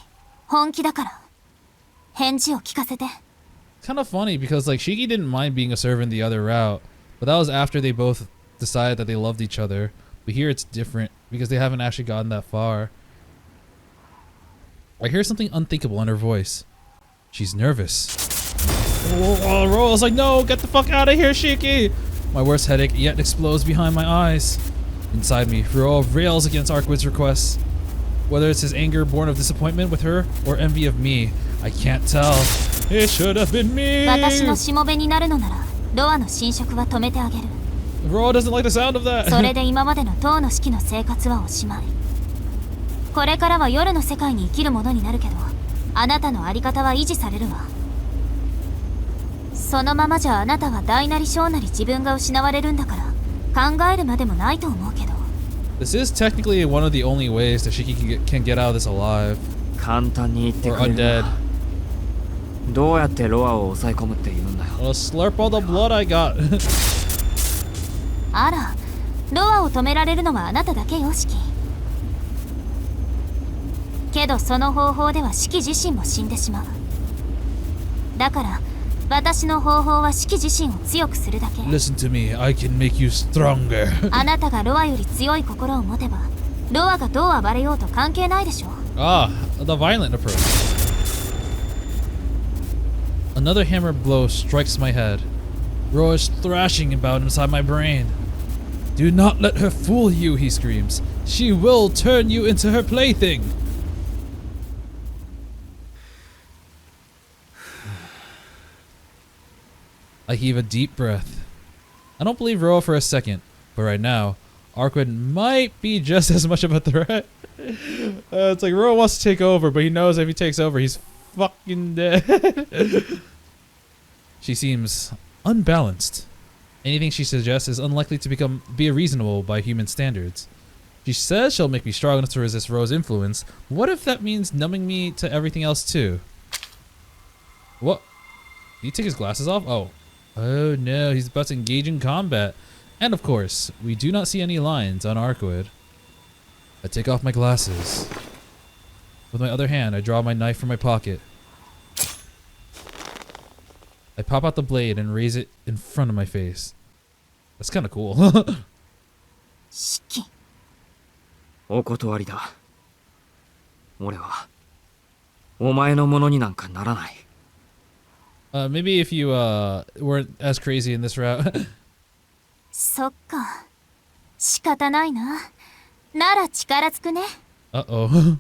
本気だから。返事を聞かせて。 It's kind of funny because like Shiki didn't mind being a servant the other route, but that was after they both decided that they loved each other. But here it's different because they haven't actually gotten that far. I hear something unthinkable in her voice. She's nervous. Oh, Roa's like, no, get the fuck out of here, Shiki! My worst headache yet explodes behind my eyes. Inside me, Roa rails against Arcueid's requests. Whether it's his anger born of disappointment with her or envy of me, I can't tell. It should have been me! 私のしもべになるのなら、ロアの侵食は止めてあげる。 Roa doesn't like the sound of that. それで今までの塔の式の生活はおしまい。これからは夜の世界に生きるものになるけど、あなたのあり方は維持されるわ。そのままじゃあなたは大なり小なり自分が失われるんだから、考えるまでもないと思うけど。 This is technically one of the only ways that Shiki can get out of this alive. 簡単に言って Or くれる undead. な。どうやってロアを抑え込むって言うんだよ。 I'll slurp all the blood I got. あら、ロアを止められるのはあなただけよ、シキ。けどその方法ではシキ自身も死んでしまう。だから私の方法はシキ自身を強くするだけ。 Listen to me, I can make you stronger. あなたがロアより強い心を持てば、ロアがどう暴れようと関係ないでしょ。 Ah, the violent approach. Another hammer blow strikes my head. Roa is thrashing about inside my brain. Do not let her fool you, he screams. She will turn you into her plaything. I heave a deep breath. I don't believe Roa for a second, but right now, Arcueid might be just as much of a threat. It's like Roa wants to take over, but he knows if he takes over, he's fucking dead. She seems unbalanced. Anything she suggests is unlikely to be reasonable by human standards. She says she'll make me strong enough to resist Roa's influence. What if that means numbing me to everything else too? What? Did he take his glasses off? Oh. Oh no, he's about to engage in combat. And of course, we do not see any lines on Arcueid. I take off my glasses. With my other hand, I draw my knife from my pocket. I pop out the blade and raise it in front of my face. That's kind of cool. シキ。お断りだ。俺はお前のものになんかならない。Maybe if you weren't as crazy in this route. そっか。仕方ないな。なら力つくね。Uh-oh.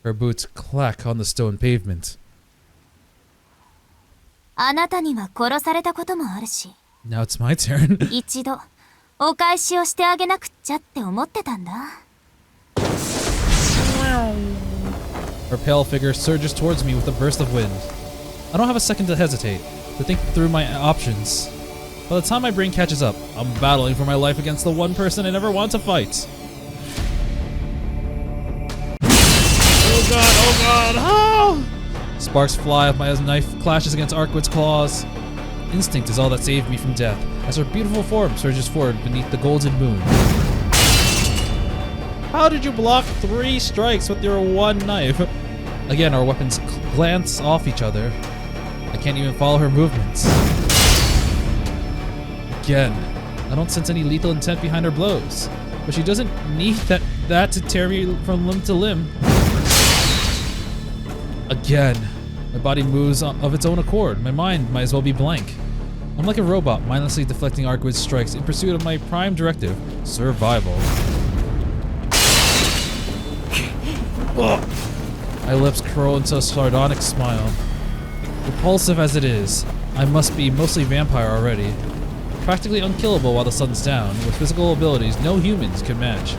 Her boots clack on the stone pavement. あなたには殺されたこともあるし。Now it's my turn. 一度お返しをしてあげなくっちゃって思ってたんだ。Her pale figure surges towards me with a burst of wind. I don't have a second to hesitate, to think through my options. By the time my brain catches up, I'm battling for my life against the one person I never want to fight. Oh god, oh god, oh! Sparks fly as my knife clashes against Arcueid's claws. Instinct is all that saved me from death, as her beautiful form surges forward beneath the golden moon. How did you block 3 strikes with your one knife? Again, our weapons glance off each other. I can't even follow her movements. Again, I don't sense any lethal intent behind her blows, but she doesn't need that to tear me from limb to limb. Again, my body moves of its own accord. My mind might as well be blank. I'm like a robot, mindlessly deflecting Arcueid's strikes in pursuit of my prime directive, survival. My lips curl into a sardonic smile. Repulsive as it is, I must be mostly vampire already. Practically unkillable while the sun's down, with physical abilities no humans can match.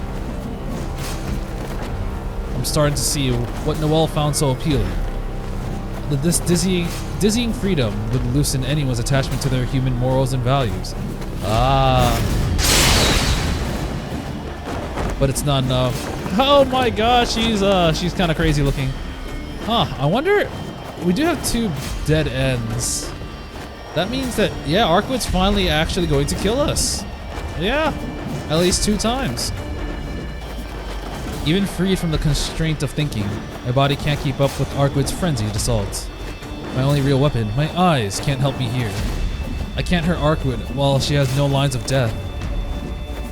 I'm starting to see what Noelle found so appealing. That this dizzying freedom would loosen anyone's attachment to their human morals and values. But it's not enough. Oh my gosh, she's kind of crazy looking. Huh, I wonder, we do have 2 dead ends. That means that, yeah, Arcueid's finally actually going to kill us. Yeah, at least 2 times. Even freed from the constraint of thinking, my body can't keep up with Arcueid's frenzied assault. My only real weapon, my eyes, can't help me here. I can't hurt Arcueid while she has no lines of death.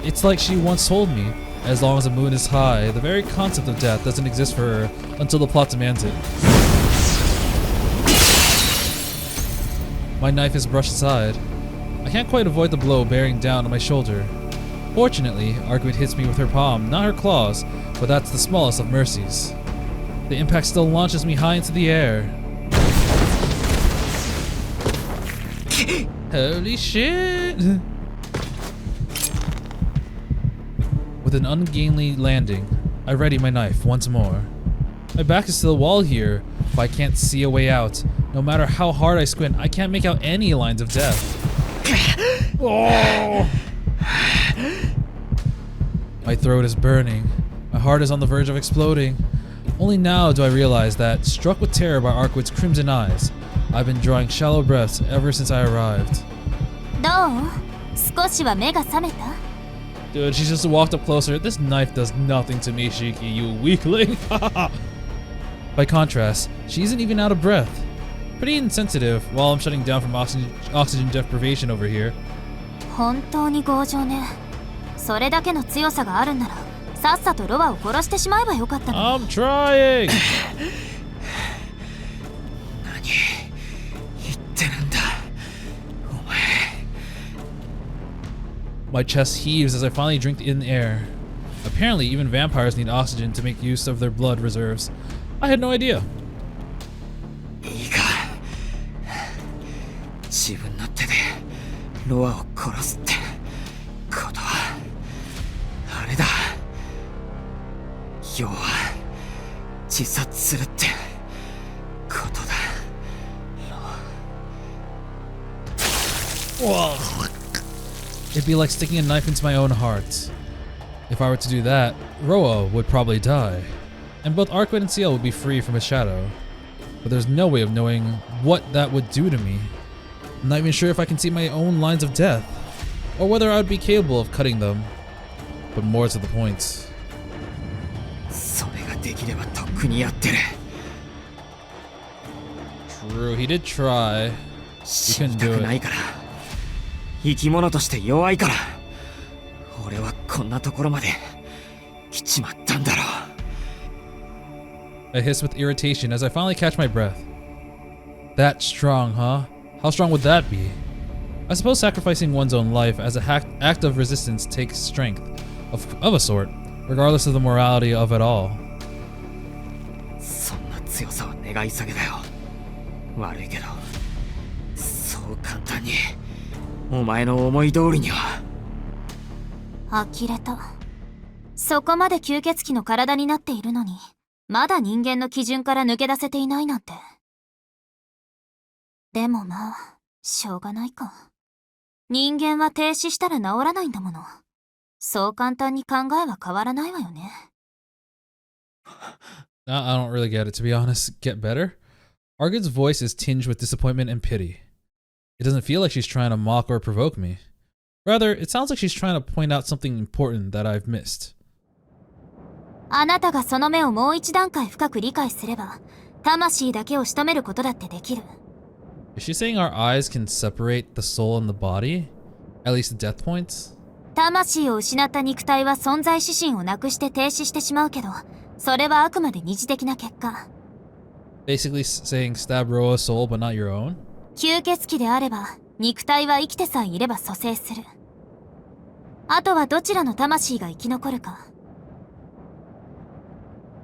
It's like she once told me, as long as the moon is high, the very concept of death doesn't exist for her until the plot demands it. My knife is brushed aside. I can't quite avoid the blow bearing down on my shoulder. Fortunately, Arcueid hits me with her palm, not her claws, but that's the smallest of mercies. The impact still launches me high into the air. Holy shit! With an ungainly landing, I ready my knife once more. My back is to the wall here, but I can't see a way out. No matter how hard I squint, I can't make out any lines of death. Oh! My throat is burning. My heart is on the verge of exploding. Only now do I realize that, struck with terror by Arcueid's crimson eyes, I've been drawing shallow breaths ever since I arrived. どう？少しは目が覚めた？ Dude, she just walked up closer. This knife does nothing to me, Shiki, you weakling. By contrast, she isn't even out of breath. Pretty insensitive while I'm shutting down from oxygen deprivation over here. 本当に強情ね。それだけの強さがあるんなら、さっさとロアを殺してしまえばよかったのに。I'm trying! 何言ってるんだ、お前。My chest heaves as I finally drink in air. Apparently, even vampires need oxygen to make use of their blood reserves. I had no idea. いいか、自分の手でロアを殺すってことはあれだ。要は自殺するってことだ。It'd be like sticking a knife into my own heart. If I were to do that, Roa would probably die, and both Arcueid and Ciel would be free from his shadow. But there's no way of knowing what that would do to me. I'm not even sure if I can see my own lines of death, or whether I would be capable of cutting them. But more to the point. それができればとっくにやってる。 True, he did try. 死にたくないから。生き物として弱いから。俺はこんなところまで来ちまったんだろう。 I hiss with irritation as I finally catch my breath. That strong, huh? How strong would that be? I suppose sacrificing one's own life as an act of resistance takes strength, of a sort, regardless of the morality of it all. そんな強さは願い下げだよ。悪いけど、そう簡単にお前の思い通りには。呆れた。そこまで吸血鬼の体になっているのに、まだ人間の基準から抜け出せていないなんて。でもまあ、しょうがないか。人間は停止したら治らないんだもの。そう簡単に考えは変わらないわよね。I don't really get it, to be honest. Get better? Arcueid's voice is tinged with disappointment and pity. It doesn't feel like she's trying to mock or provoke me. Rather, it sounds like she's trying to point out something important that I've missed. あなたがその目をもう一段階深く理解すれば、魂だけを仕留めることだってできる。Is she saying our eyes can separate the soul and the body? At least the death points? 魂を失った肉体は存在指針をなくして停止してしまうけど、それはあくまで二次的な結果。Basically saying stab Roa's soul but not your own? 吸血鬼であれば、肉体は生きてさえいれば蘇生する。あとはどちらの魂が生き残るか。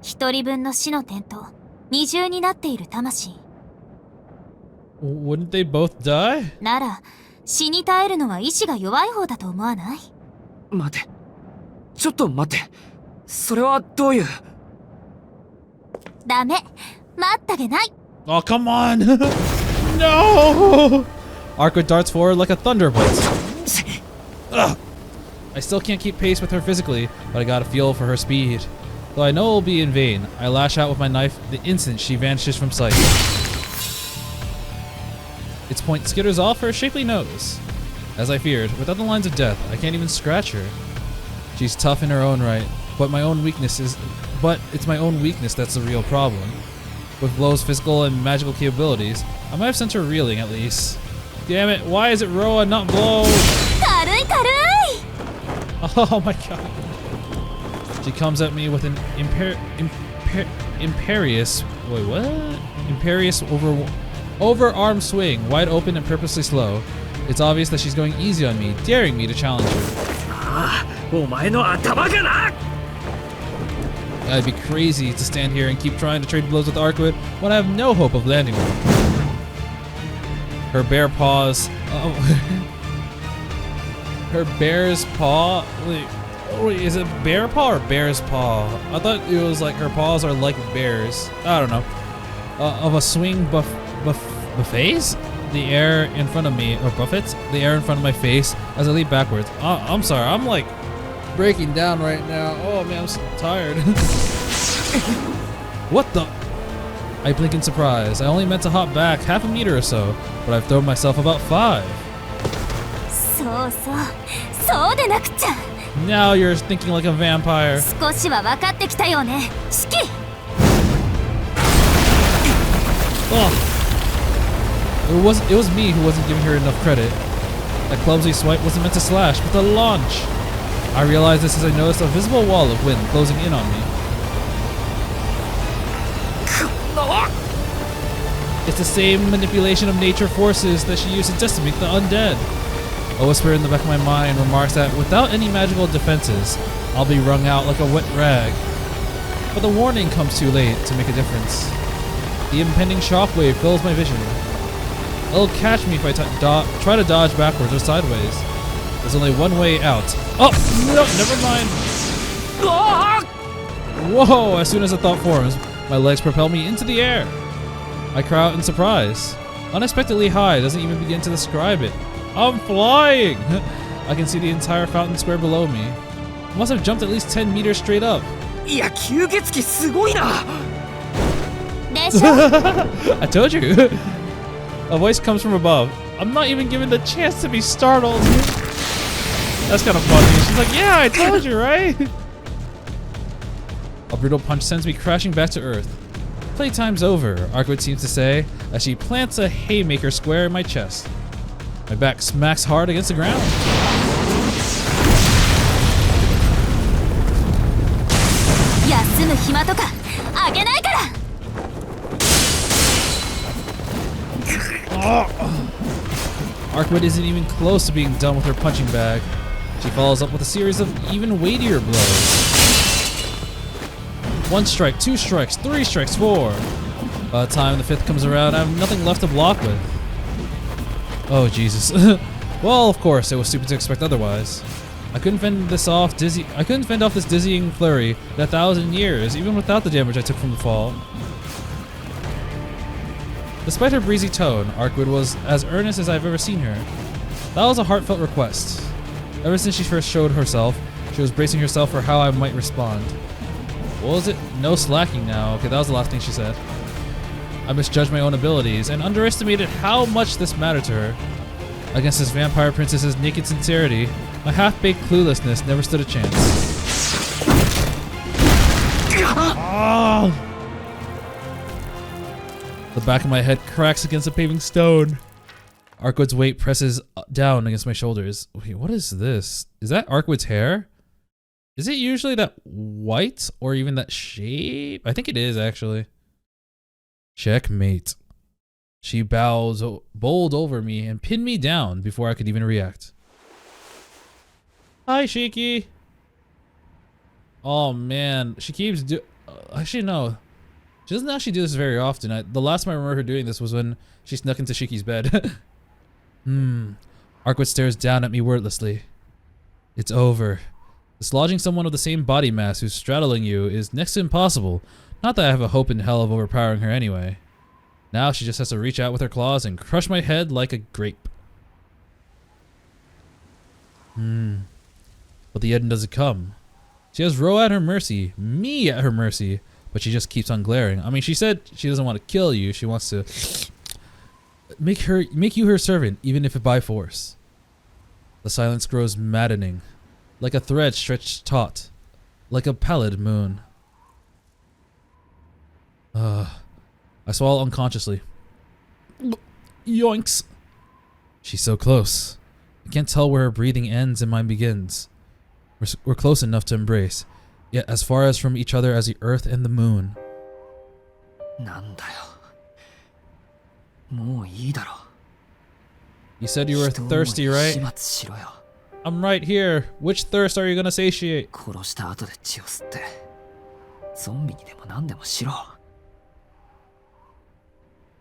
一人分の死の点と二重になっている魂。Wouldn't they both die? なら、死に絶えるのは意志が弱い方だと思わない？待て。ちょっと待って。それはどういう。ダメ。待ったげない。Oh, come on! No! Arcueid darts forward like a thunderbolt. Ugh. I still can't keep pace with her physically, but I got a feel for her speed. Though I know it will be in vain, I lash out with my knife the instant she vanishes from sight. Its point skitters off her shapely nose. As I feared, without the lines of death, I can't even scratch her. She's tough in her own right, but it's my own weakness that's the real problem. With Blow's physical and magical capabilities, I might have sent her reeling at least. Damn it, why is it Roa, not Blow? 軽い軽い。 Oh my god. She comes at me with an imperious... Wait, what? Imperious overarm swing, wide open and purposely slow. It's obvious that she's going easy on me, daring me to challenge her. I'd be crazy to stand here and keep trying to trade blows with Arcueid when I have no hope of landing one. Her bare paws... her bear's paw... Wait, is it bear paw or bear's paw? I thought it was like her paws are like bears. I don't know. Of a swing buffets? The air in front of me, or buffets? The air in front of my face as I leap backwards. I'm sorry, I'm like breaking down right now. Oh man, I'm so tired. What the? I blink in surprise. I only meant to hop back half a meter or so, but I've thrown myself about 5. そうでなくちゃ。 Now you're thinking like a vampire. 少しは分かってきたよね、シキ。 Oh. It was me who wasn't giving her enough credit. That clumsy swipe wasn't meant to slash, but to launch. I realized this as I noticed a visible wall of wind closing in on me. It's the same manipulation of nature forces that she used to decimate the undead. A whisper in the back of my mind remarks that without any magical defenses, I'll be wrung out like a wet rag. But the warning comes too late to make a difference. The impending shockwave fills my vision. It'll catch me if I try to dodge backwards or sideways. There's only one way out. Oh, no, never mind. Whoa, as soon as the thought forms, my legs propel me into the air. I cry out in surprise. Unexpectedly high doesn't even begin to describe it. I'm flying! I can see the entire fountain square below me. I must have jumped at least 10 meters straight up. いや、吸血鬼すごいな。 I told you. A voice comes from above. I'm not even given the chance to be startled. That's kind of funny. She's like, yeah, I told you, right? A brutal punch sends me crashing back to earth. Playtime's over, Arcueid seems to say, as she plants a haymaker square in my chest. My back smacks hard against the ground. Arcueid isn't even close to being done with her punching bag. She follows up with a series of even weightier blows. 1 strike, 2 strikes, 3 strikes, 4. By the time the 5th comes around, I have nothing left to block with. Oh, Jesus. Well, of course, it was stupid to expect otherwise. I couldn't fend off this dizzying flurry in 1,000 years, even without the damage I took from the fall. Despite her breezy tone, Arcueid was as earnest as I've ever seen her. That was a heartfelt request. Ever since she first showed herself, she was bracing herself for how I might respond. What was it? No slacking now. Okay, that was the last thing she said. I misjudged my own abilities and underestimated how much this mattered to her. Against this vampire princess's naked sincerity, my half-baked cluelessness never stood a chance. Oh! The back of my head cracks against a paving stone. Arcueid's weight presses down against my shoulders. Wait, what is this? Is that Arcueid's hair? Is it usually that white or even that shape? I think it is, actually. Checkmate. She bowed over me and pinned me down before I could even react. Hi, Shiki. Oh, man. She keeps actually, no. She doesn't actually do this very often. The last time I remember her doing this was when she snuck into Shiki's bed. Arcueid stares down at me wordlessly. It's over. Dislodging someone of the same body mass who's straddling you is next to impossible. Not that I have a hope in hell of overpowering her anyway. Now she just has to reach out with her claws and crush my head like a grape. But the end doesn't come. She has Ro at her mercy, me at her mercy, but she just keeps on glaring. I mean, she said she doesn't want to kill you. She wants to make you her servant, even if by force. The silence grows maddening, like a thread stretched taut, like a pallid moon. I swallow unconsciously. Yoinks! She's so close. I can't tell where her breathing ends and mine begins. We're close enough to embrace, yet as far as from each other as the earth and the moon. You said you were thirsty, right? I'm right here. Which thirst are you gonna satiate?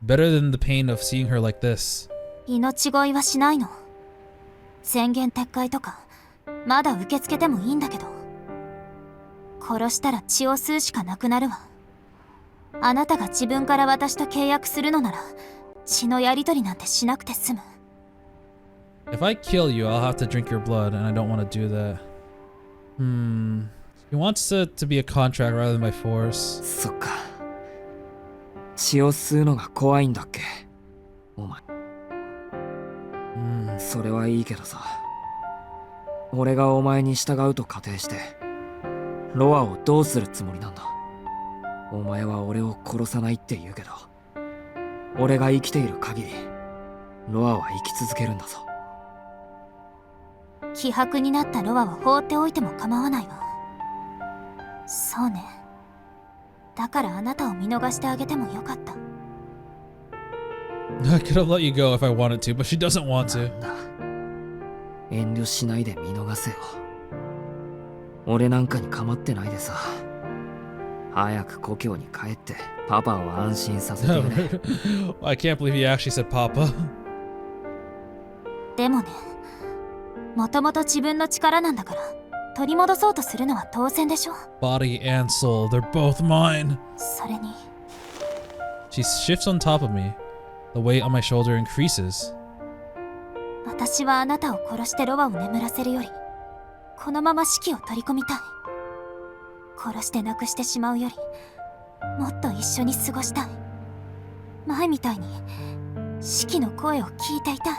Better than the pain of seeing her like this. 命乞いはしないの。宣言撤回とかまだ受け付けてもいいんだけど、殺したら血を吸うしかなくなるわ。あなたが自分から私と契約するのなら血のやり取りなんてしなくて済む。 If I kill you, I'll have to drink your blood, and I don't want to do that. He wants it to be a contract rather than by force. そっか。血を吸うのが怖いんだっけ、お前。それはいいけどさ。俺がお前に従うと仮定してロアをどうするつもりなんだ。お前は俺を殺さないって言うけど、俺が生きている限りロアは生き続けるんだぞ。希薄になったロアは放っておいても構わないわ。そうね。だからあなたを見逃してあげてもよかった。I could have let you go if I wanted to, but she doesn't want to. なんだ、遠慮しないで見逃せよ。俺なんかに構ってないでさ。早く故郷に帰ってパパを安心させてやれ。I can't believe he actually said Papa. でもね、もともと自分の力なんだから取り戻そうとするのは当然でしょ。 Body and soul, they're both mine. それに She shifts on top of me. The weight on my shoulder increases. 私はあなたを殺してロアを眠らせるよりこのまま四季を取り込みたい。殺して亡くしてしまうよりもっと一緒に過ごしたい。前みたいに四季の声を聞いていたい。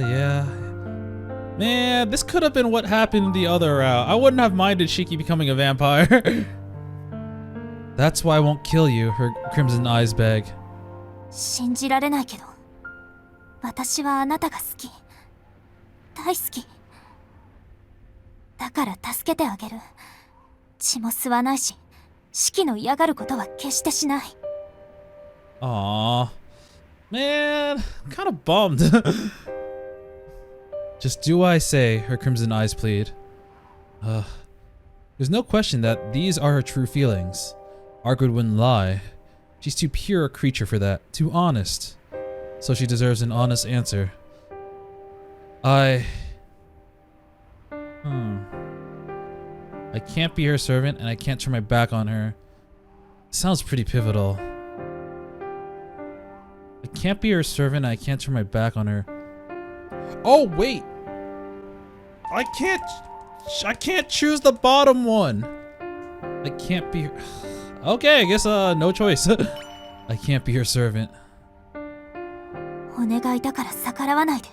Yeah. Man, this could have been what happened the other route. I wouldn't have minded Shiki becoming a vampire. That's why I won't kill you, her crimson eyes beg. 信じられないけど私はあなたが好き。大好き。だから助けてあげる。血も吸わないし四季の嫌がることは決してしない。Aww. Man, I'm kind of bummed. Just do what I say, her crimson eyes plead. There's no question that these are her true feelings. Arcueid wouldn't lie. She's too pure a creature for that, too honest. So she deserves an honest answer. I can't be her servant and I can't turn my back on her. Sounds pretty pivotal. I can't be her servant and I can't turn my back on her. Oh wait! I can't choose the bottom one! I can't be her... Okay, I guess no choice. I can't be her servant. お願いだから逆らわないで。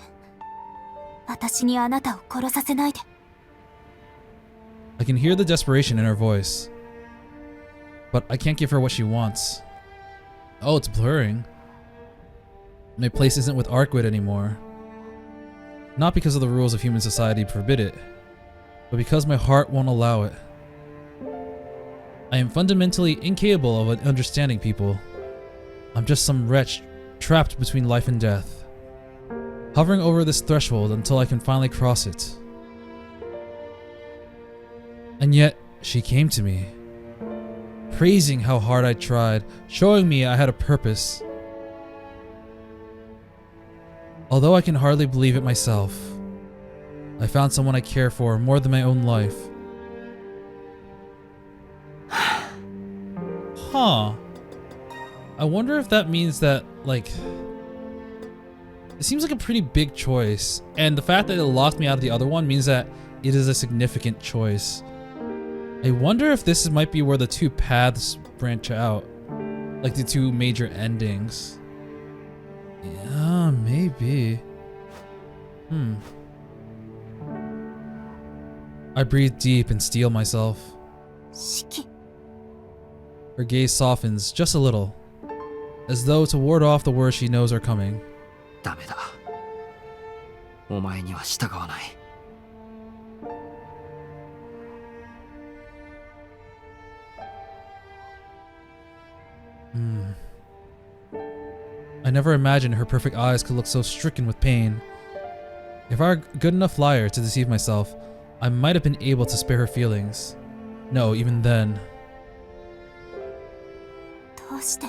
私にあなたを殺させないで。I can hear the desperation in her voice. But I can't give her what she wants. Oh, it's blurring. My place isn't with Arcueid anymore. Not because of the rules of human society forbid it, but because my heart won't allow it. I am fundamentally incapable of understanding people. I'm just some wretch trapped between life and death, hovering over this threshold until I can finally cross it. And yet, she came to me, praising how hard I tried, showing me I had a purpose. Although I can hardly believe it myself, I found someone I care for more than my own life. Huh. I wonder if that means that, like... It seems like a pretty big choice, and the fact that it locked me out of the other one means that it is a significant choice. I wonder if this might be where the two paths branch out. Like the two major endings. Yeah, maybe. I breathe deep and steel myself. 四季 Her gaze softens just a little, as though to ward off the words she knows are coming. ダメだ。お前には従わない。I never imagined her perfect eyes could look so stricken with pain. If I were a good enough liar to deceive myself, I might have been able to spare her feelings. No, even then. どうして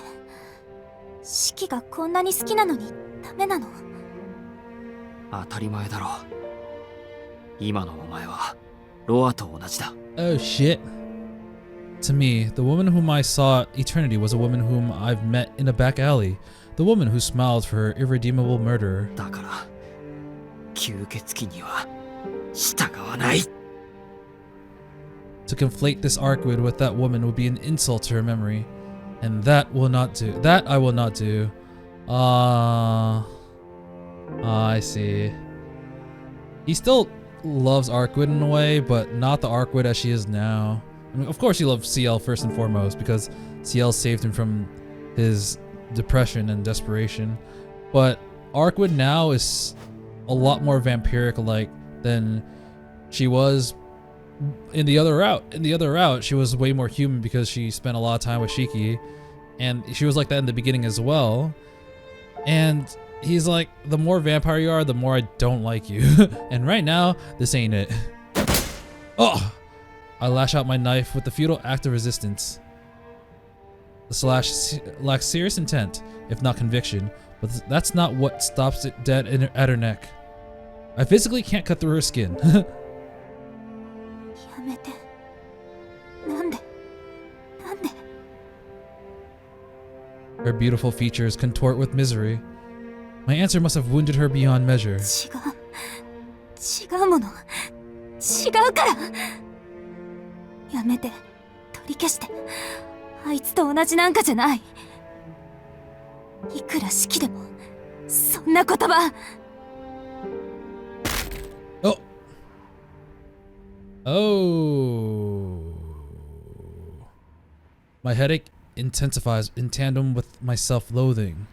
四季がこんなに好きなのにダメなの？当たり前だろ。今のお前はロアと同じだ。Oh shit. To me, the woman whom I saw eternity was a woman whom I've met in a back alley. The woman who smiled for her irredeemable murderer. だから吸血鬼には従わない。To conflate this Arcueid with that woman would be an insult to her memory. And that will not do. That I will not do. I see. He still loves Arcueid in a way, but not the Arcueid as she is now. I mean, of course he loves Ciel first and foremost because Ciel saved him from his depression and desperation. But Arcueid now is a lot more vampiric-like than she was in the other route. In the other route, she was way more human because she spent a lot of time with Shiki, and she was like that in the beginning as well. And he's like, the more vampire you are, the more I don't like you. And right now, this ain't it. Oh! I lash out my knife with the futile act of resistance. The slash lacks serious intent, if not conviction, but that's not what stops it dead at her neck. I physically can't cut through her skin. Her beautiful features contort with misery. My answer must have wounded her beyond measure. 違うもの。違うから。やめて。取り消して。あいつと同じなんかじゃない。いくら好きでも、そんな言葉。Oh. Oh. My headache intensifies in tandem with my self-loathing.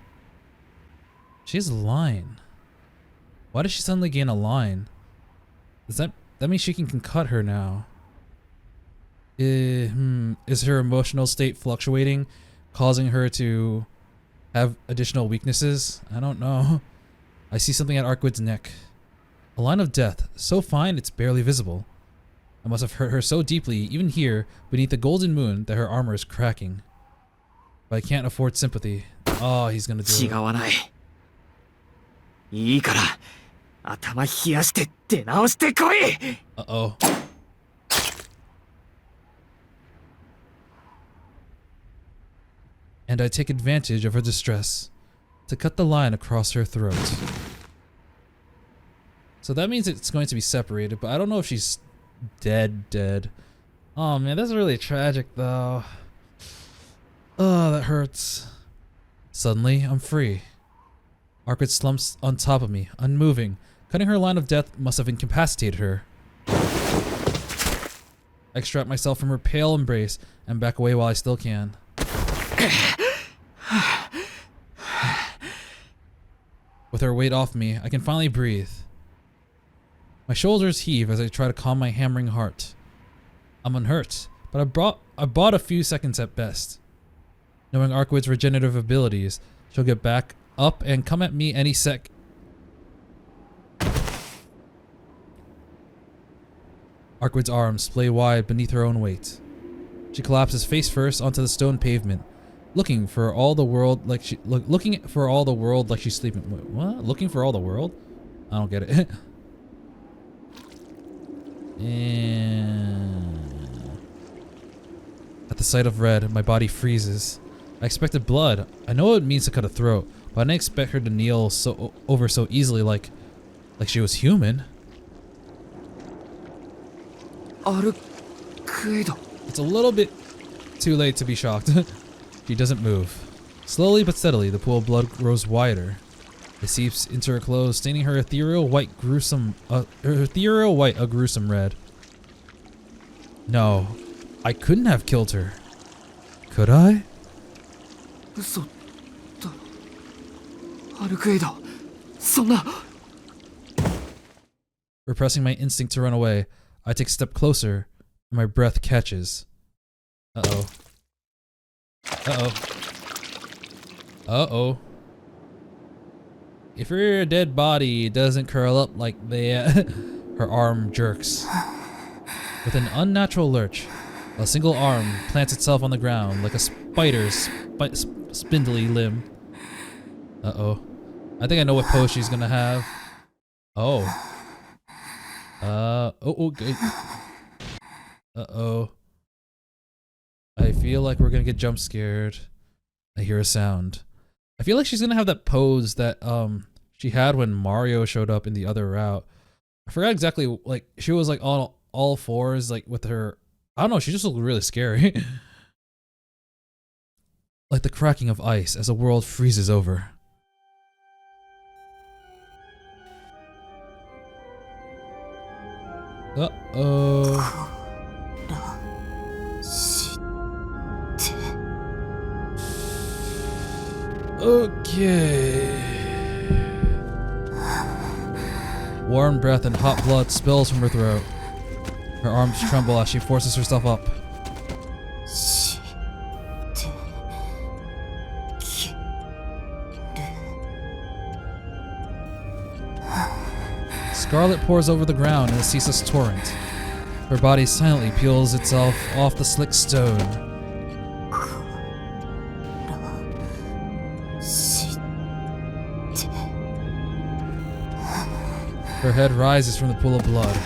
She has a line. Why does she suddenly gain a line? Does that means she can cut her now? Is her emotional state fluctuating, causing her to have additional weaknesses? I don't know. I see something at Arcueid's neck. A line of death, so fine it's barely visible. I must have hurt her so deeply, even here, beneath the golden moon, that her armor is cracking. But I can't afford sympathy. Oh, he's gonna do it. 違わない。いいから、頭冷やして出直してこい。Uh-oh. And I take advantage of her distress to cut the line across her throat. So that means it's going to be separated, but I don't know if she's dead. Oh man, that's really tragic though. Oh, that hurts. Suddenly, I'm free. Arcueid slumps on top of me, unmoving. Cutting her line of death must have incapacitated her. I extract myself from her pale embrace and back away while I still can. With her weight off me, I can finally breathe. My shoulders heave as I try to calm my hammering heart. I'm unhurt, but I bought a few seconds at best. Knowing Arcueid's regenerative abilities, she'll get back up and come at me any sec. Arcueid's arms splay wide beneath her own weight. She collapses face first onto the stone pavement, looking for all the world like she's sleeping. Wait, what? Looking for all the world? I don't get it. And at the sight of red, my body freezes. I expected blood. I know what it means to cut a throat, but I didn't expect her to kneel over so easily, like she was human. Arcueid. It's a little bit too late to be shocked. She doesn't move. Slowly but steadily, the pool of blood grows wider. It seeps into her clothes, staining her ethereal white a gruesome red. No, I couldn't have killed her. Could I? 嘘だ。アルクエイド、そんな。Repressing my instinct to run away, I take a step closer, and my breath catches. Uh-oh. Uh-oh. Uh-oh. If your dead body doesn't curl up like that, her arm jerks. With an unnatural lurch, a single arm plants itself on the ground like a spider's spindly limb. Uh-oh. I think I know what pose she's gonna have. Oh. Good. Uh-oh. I feel like we're gonna get jump scared. I hear a sound. I feel like she's gonna have that pose that she had when Mario showed up in the other route. I forgot exactly, like she was like on all fours, like with her, I don't know, she just looked really scary. Like the cracking of ice as the world freezes over. Uh-oh. Okay. Warm breath and hot blood spills from her throat. Her arms tremble as she forces herself up. Scarlet pours over the ground in a ceaseless torrent. Her body silently peels itself off the slick stone. Her head rises from the pool of blood.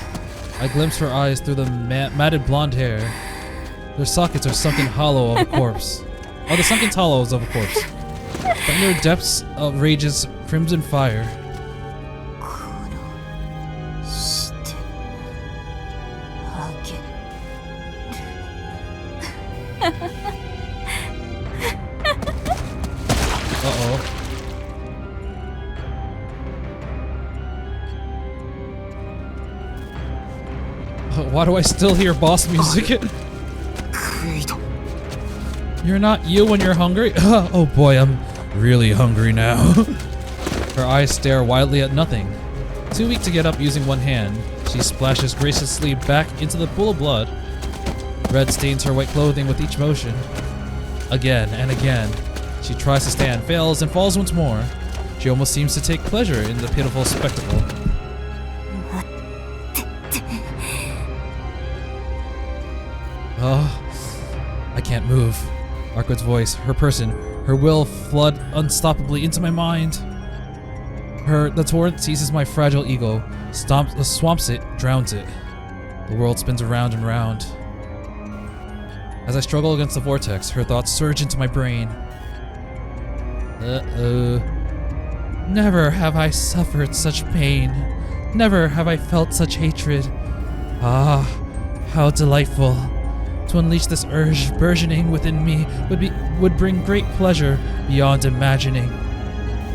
I glimpse her eyes through the matted blonde hair. Their sockets are sunken hollow of a corpse. Oh, the sunken hollows of a corpse. From their depths rages crimson fire. Uh-oh. Why do I still hear boss music? You're not you when you're hungry? Oh boy, I'm really hungry now. Her eyes stare wildly at nothing. Too weak to get up using one hand, she splashes graciously back into the pool of blood. Red stains her white clothing with each motion. Again and again, she tries to stand, fails, and falls once more. She almost seems to take pleasure in the pitiful spectacle. Oh, I can't move. Arcueid's voice, her person, her will flood unstoppably into my mind. The torrent seizes my fragile ego, swamps it, drowns it. The world spins around and round. As I struggle against the vortex, her thoughts surge into my brain. Never have I suffered such pain. Never have I felt such hatred. Ah, how delightful. To unleash this urge burgeoning within me would bring great pleasure beyond imagining.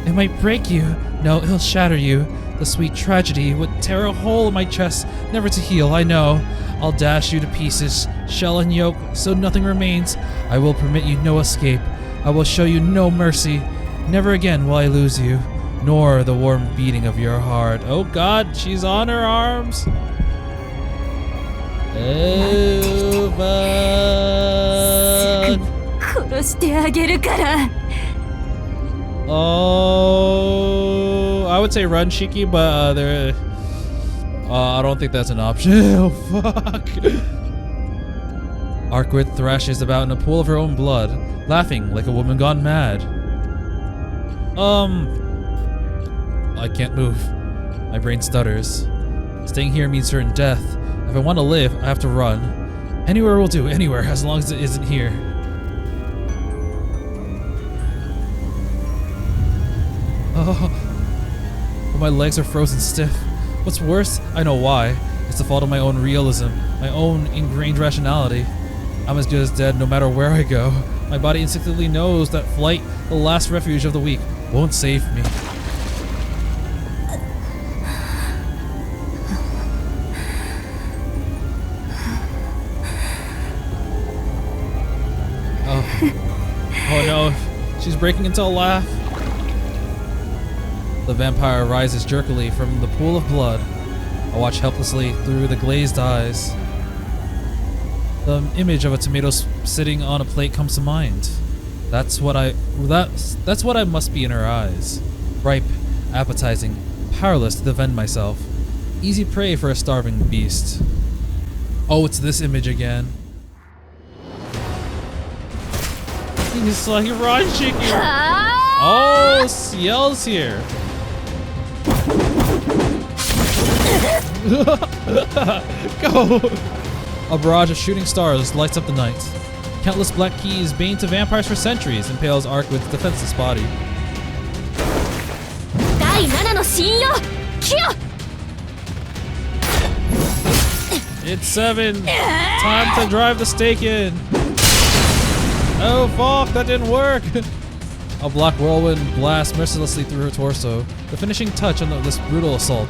It might break you. No, it'll shatter you. The sweet tragedy would tear a hole in my chest, never to heal, I know. I'll dash you to pieces, shell and yolk, so nothing remains. I will permit you no escape. I will show you no mercy. Never again will I lose you, nor the warm beating of your heart. Oh God, she's on her arms. Oh, fuck. Oh, I would say run, Shiki, but I don't think that's an option. Oh, fuck. Arcueid thrashes about in a pool of her own blood, laughing like a woman gone mad. I can't move. My brain stutters. Staying here means certain death. If I want to live, I have to run. Anywhere will do, anywhere, as long as it isn't here. Oh, my legs are frozen stiff. What's worse, I know why. It's the fault of my own realism, my own ingrained rationality. I'm as good as dead no matter where I go. My body instinctively knows that flight, the last refuge of the weak, won't save me. Oh no, she's breaking into a laugh. The vampire rises jerkily from the pool of blood. I watch helplessly through the glazed eyes. The image of a tomato sitting on a plate comes to mind. That's what I must be in her eyes. Ripe, appetizing, powerless to defend myself. Easy prey for a starving beast. Oh, it's this image again. He's like, run, Shiki! Oh, Ciel's here! Go! A barrage of shooting stars lights up the night. Countless black keys, bane to vampires for centuries, impales Arcueid's defenseless body. It's 7! Time to drive the stake in! Oh fuck, that didn't work! A black whirlwind blasts mercilessly through her torso, the finishing touch on this brutal assault.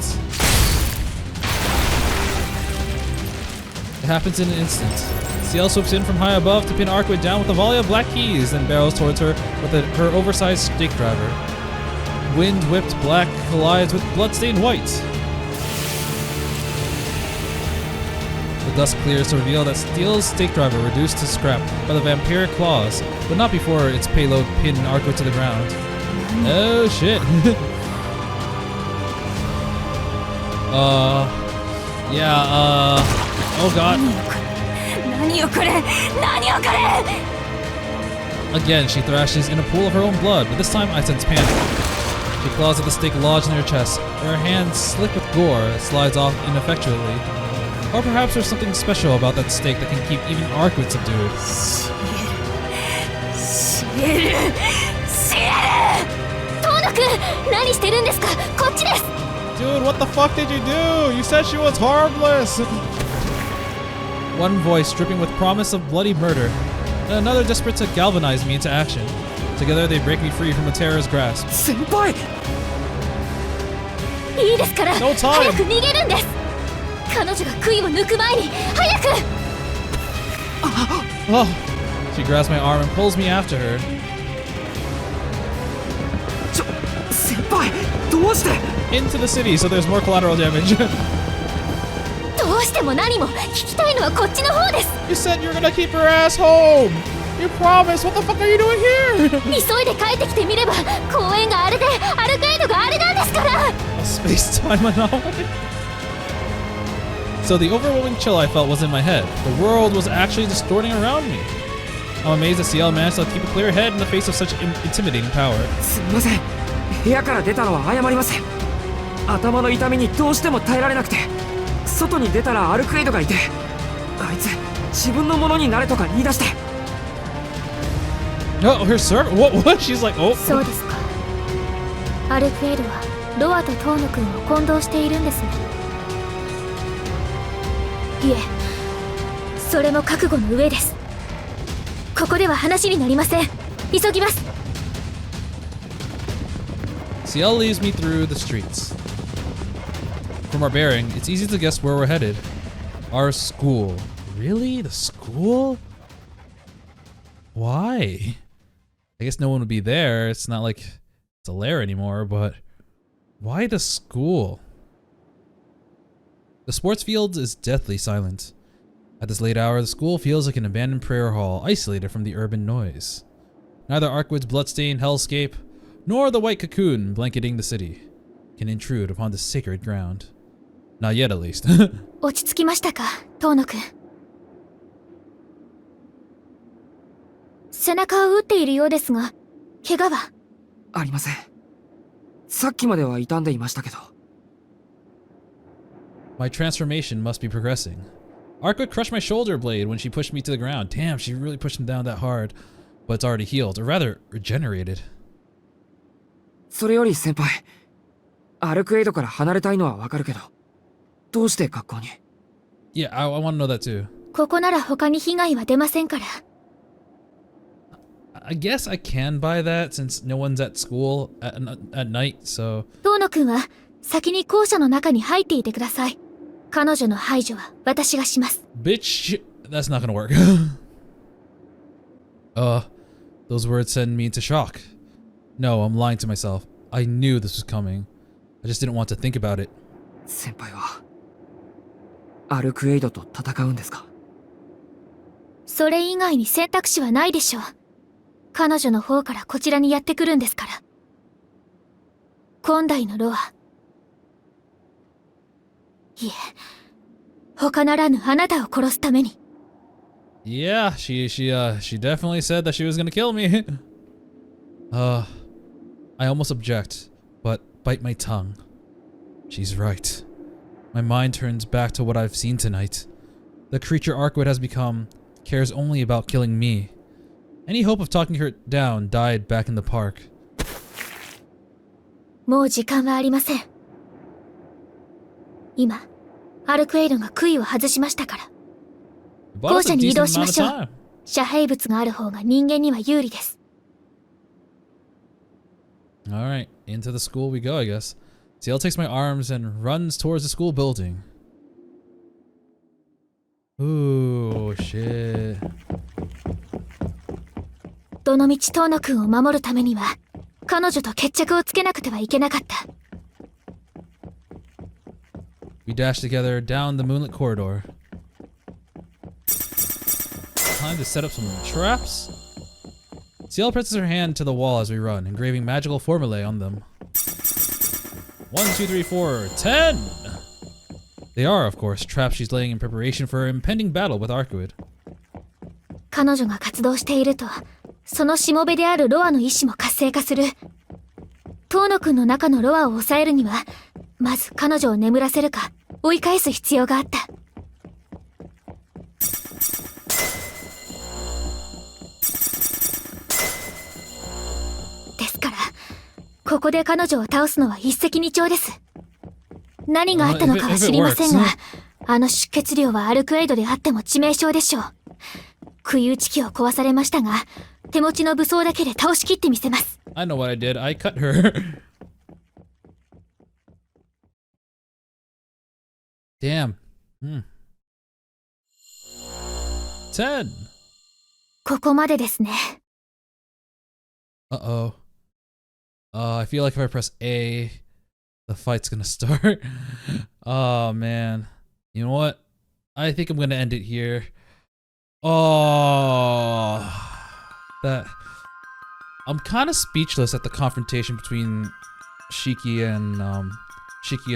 happens in an instant. Ciel swoops in from high above to pin Arcueid down with a volley of black keys, then barrels towards her with her oversized stake driver. Wind-whipped black collides with blood-stained white. The dust clears to reveal that Ciel's stake driver reduced to scrap by the vampiric claws, but not before its payload pinned Arcueid to the ground. Oh shit. Oh god. Again, she thrashes in a pool of her own blood, but this time I sense panic. She claws at the stake lodged in her chest. Her hand, slick with gore, slides off ineffectually. Or perhaps there's something special about that stake that can keep even Arcueid subdued. Dude, what the fuck did you do? You said she was harmless! One voice dripping with promise of bloody murder, and another desperate to galvanize me into action. Together they break me free from the terror's grasp. Senpai! No time! Oh, she grabs my arm and pulls me after her. Senpai! どうして? Into the city so there's more collateral damage. You said you were gonna keep her ass home! You promised! What the fuck are you doing here? A space-time anomaly? So the overwhelming chill I felt was in my head. The world was actually distorting around me. I'm amazed that Ciel managed to keep a clear head in the face of such intimidating power. すみません。部屋から出たのは謝ります。頭の痛みにどうしても耐えられなくて、外に出たらアルクエイドがいて、あいつ自分のものになれとか言い出して。Oh, her servant? What? She's like, oh. そうですか。アルクエイドはロアとトーノ君を混同しているんですね。いえ、それも覚悟の上です。ここでは話になりません。急ぎます。Ciel leads me through the streets. From our bearing, it's easy to guess where we're headed. Our school. Really? The school? Why? I guess no one would be there. It's not like it's a lair anymore, but why the school? The sports field is deathly silent. At this late hour, the school feels like an abandoned prayer hall, isolated from the urban noise. Neither Arcueid's bloodstained hellscape, nor the white cocoon blanketing the city can intrude upon this sacred ground. Not yet, at least. 落ち着きましたか、トーノ君。背中を打っているようですが、怪我は？ありません。さっきまでは痛んでいましたけど。My transformation must be progressing. Arcueid crushed my shoulder blade when she pushed me to the ground. Damn, she really pushed him down that hard. But it's already healed, or rather, regenerated. それより先輩、アルクエイドから離れたいのはわかるけど、どうして学校に？ Yeah, I want to know that too. ここなら他に被害は出ませんから。I guess I can buy that since no one's at school at night, so... トーノ君は先に校舎の中に入っていてください。彼女の排除は私がします。Bitch, that's not gonna work. Those words send me into shock. No, I'm lying to myself. I knew this was coming. I just didn't want to think about it. 先輩はアルクエイドと戦うんですか？それ以外に選択肢はないでしょう。彼女の方からこちらにやってくるんですから。今代のロア。いえ、他ならぬあなたを殺すために。Yeah, she definitely said that she was gonna kill me. I almost object, but bite my tongue. She's right. My mind turns back to what I've seen tonight. The creature Arcueid has become cares only about killing me. Any hope of talking her down died back in the park. もう時間はありません。今、アルクエイドが杭を外しましたから。校舎に移動しましょう。遮蔽物がある方が人間には有利です。Alright, into the school we go, I guess. Ciel takes my arms and runs towards the school building. Ooh, shit. どのみちトーノ君を守るためには彼女と決着をつけなくてはいけなかった。 We dash together down the moonlit corridor. Time to set up some traps. Ciel presses her hand to the wall as we run, engraving magical formulae on them. 1, 2, 3, 4, 10! They are, of course, traps she's laying in preparation for her impending battle with Arcueid. 彼女が活動していると、そのしもべであるロアの意志も活性化する。トーノ君の中のロアを抑えるには、まず彼女を眠らせるか、追い返す必要があった。ですから、ここで彼女を倒すのは一石二鳥です。何があったのかは知りませんが、あの出血量はアルクエイドであっても致命傷でしょう。杭打ち機を壊されましたが、手持ちの武装だけで倒しきってみせます。I know what I did. I cut her. Damn. 10. ここまでですね。Uh-oh. I feel like if I press A, the fight's gonna start. Oh, man. You know what? I think I'm gonna end it here. Oh, I'm kind of speechless at the confrontation between Shiki and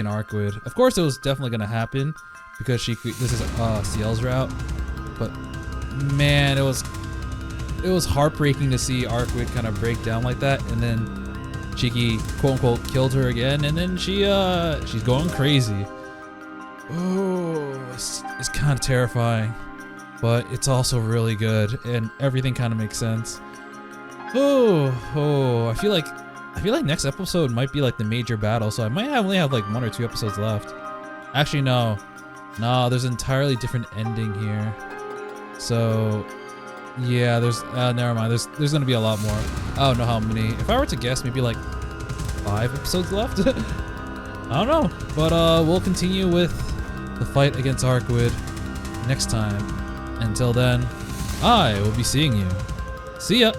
Arcueid. Of course, it was definitely gonna happen because this is Ciel's route, but man, it was heartbreaking to see Arcueid kind of break down like that, and then Shiki quote unquote killed her again, and then she's going crazy. Oh, it's kind of terrifying. But it's also really good, and everything kind of makes sense. I feel like next episode might be like the major battle, so I might only have like 1 or 2 episodes left. Actually, no, there's an entirely different ending here. So, yeah, there's never mind. There's gonna be a lot more. I don't know how many. If I were to guess, maybe like 5 episodes left. I don't know, but we'll continue with the fight against Arcueid next time. Until then, I will be seeing you. See ya!